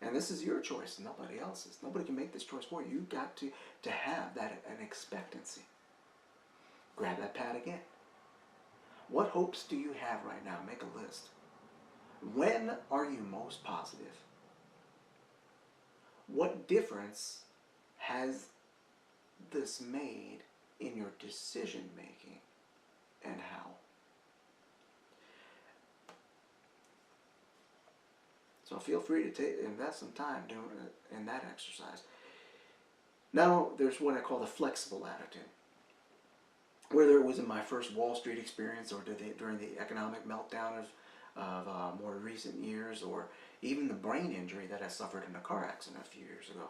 And this is your choice, nobody else's. Nobody can make this choice for you. You've got to have that an expectancy. Grab that pad again. What hopes do you have right now? Make a list. When are you most positive? What difference has this made in your decision making, and how? So feel free to invest some time doing it in that exercise. Now there's what I call the flexible attitude. Whether it was in my first Wall Street experience or during the economic meltdown of more recent years, or even the brain injury that I suffered in a car accident a few years ago.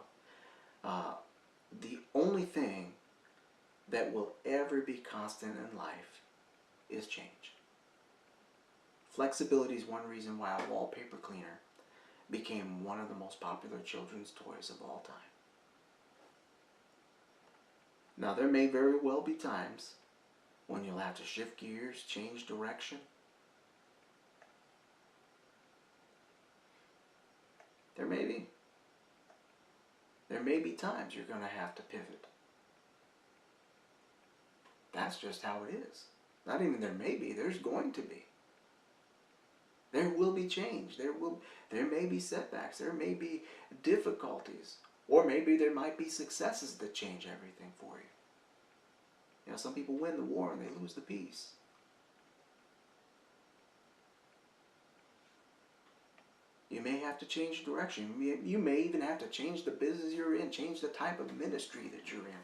The only thing that will ever be constant in life is change. Flexibility is one reason why a wallpaper cleaner became one of the most popular children's toys of all time. Now there may very well be times when you'll have to shift gears, change direction. There may be. There may be times you're going to have to pivot. That's just how it is. Not even there may be, there's going to be. There will be change. There may be setbacks. There may be difficulties. Or maybe there might be successes that change everything for you. You know, some people win the war and they lose the peace. You may have to change direction. You may even have to change the business you're in, change the type of ministry that you're in.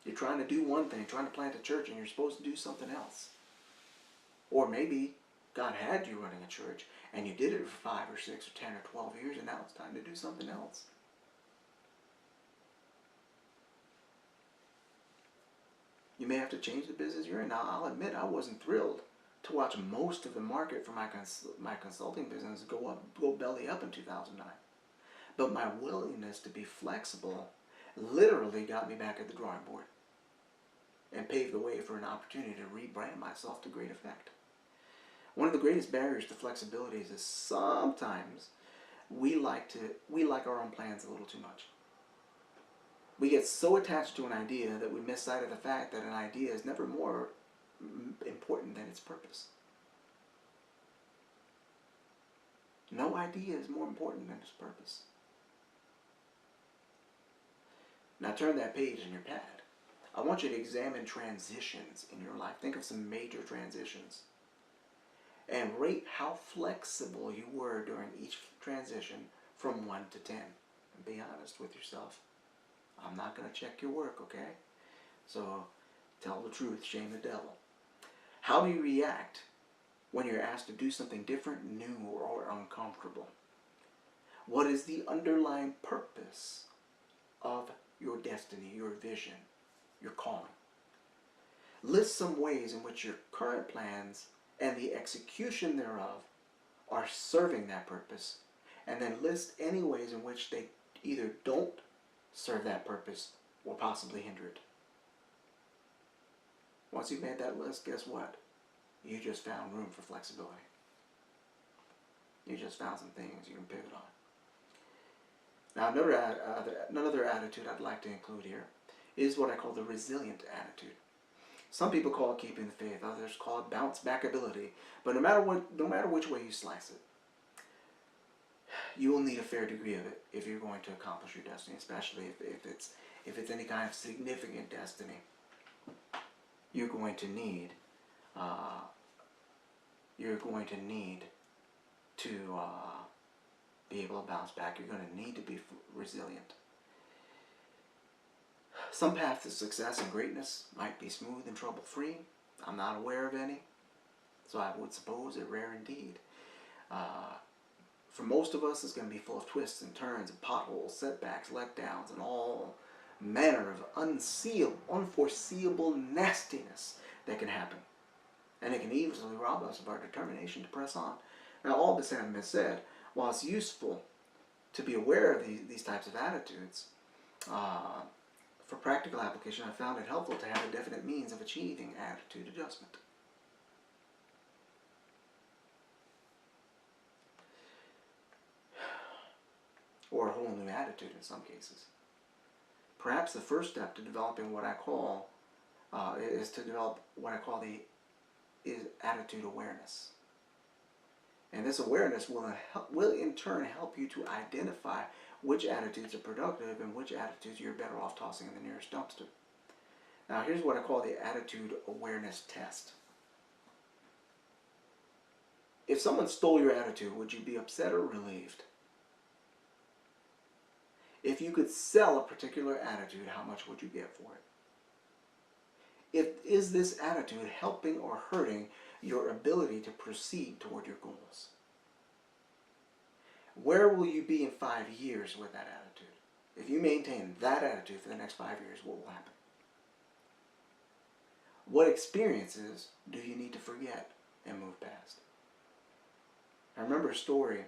You're trying to do one thing, trying to plant a church, and you're supposed to do something else. Or maybe God had you running a church, and you did it for 5 or 6 or 10 or 12 years, and now it's time to do something else. You may have to change the business you're in. Now, I'll admit I wasn't thrilled to watch most of the market for my consulting business go belly up in 2009. But my willingness to be flexible literally got me back at the drawing board and paved the way for an opportunity to rebrand myself to great effect. One of the greatest barriers to flexibility is sometimes we like our own plans a little too much. We get so attached to an idea that we miss sight of the fact that an idea is never more important than its purpose. No idea is more important than its purpose. Now turn that page in your pad. I want you to examine transitions in your life. Think of some major transitions. And rate how flexible you were during each transition from 1 to 10. And be honest with yourself. I'm not going to check your work, okay? So tell the truth, shame the devil. How do you react when you're asked to do something different, new, or uncomfortable? What is the underlying purpose of your destiny, your vision, your calling? List some ways in which your current plans and the execution thereof are serving that purpose, and then list any ways in which they either don't serve that purpose or possibly hinder it. Once you've made that list, guess what? You just found room for flexibility. You just found some things you can pivot on. Now, another attitude I'd like to include here is what I call the resilient attitude. Some people call it keeping the faith. Others call it bounce back ability. But no matter which way you slice it, you will need a fair degree of it if you're going to accomplish your destiny, especially if it's any kind of significant destiny. You're going to need to be able to bounce back. You're going to need to be resilient. Some paths to success and greatness might be smooth and trouble-free. I'm not aware of any, so I would suppose they're rare indeed. For most of us, it's going to be full of twists and turns and potholes, setbacks, letdowns, and all manner of unforeseeable nastiness that can happen. And it can easily rob us of our determination to press on. Now, all this having been said, while it's useful to be aware of these types of attitudes, For practical application, I found it helpful to have a definite means of achieving attitude adjustment. Or a whole new attitude in some cases. Perhaps the first step to developing what I call is to develop what I call the attitude awareness. And this awareness will in turn help you to identify which attitudes are productive and which attitudes you're better off tossing in the nearest dumpster. Now here's what I call the attitude awareness test. If someone stole your attitude, would you be upset or relieved? If you could sell a particular attitude, how much would you get for it? Is this attitude helping or hurting your ability to proceed toward your goals? Where will you be in 5 years with that attitude? If you maintain that attitude for the next 5 years, what will happen? What experiences do you need to forget and move past? I remember a story.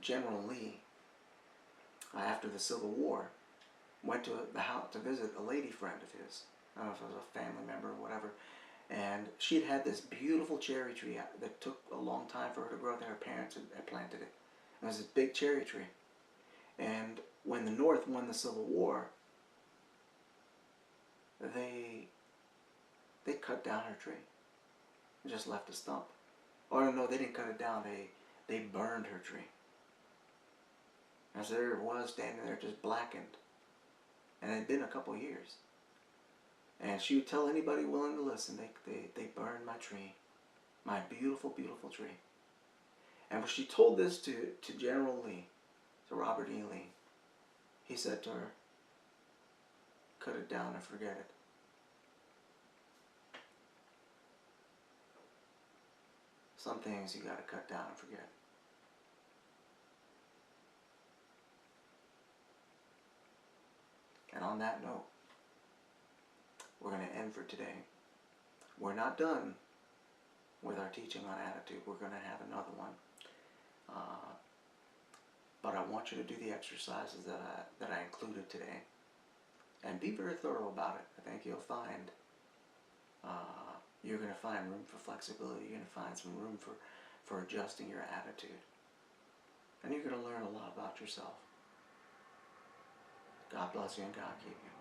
General Lee, after the Civil War, went to the house to visit a lady friend of his. I don't know if it was a family member or whatever. And she'd had this beautiful cherry tree that took a long time for her to grow. Her parents had planted it. It was this big cherry tree. And when the North won the Civil War, they cut down her tree. Just left a stump. Or no, they didn't cut it down. They burned her tree. And so there it was, standing there just blackened. And it had been a couple years. And she would tell anybody willing to listen, they burned my tree. My beautiful, beautiful tree. And when she told this to General Lee, to Robert E. Lee, he said to her, cut it down and forget it. Some things you got to cut down and forget. And on that note, we're going to end for today. We're not done with our teaching on attitude. We're going to have another one. But I want you to do the exercises that I included today. And be very thorough about it. I think you'll find you're going to find room for flexibility. You're going to find some room for adjusting your attitude. And you're going to learn a lot about yourself. God bless you and God keep you.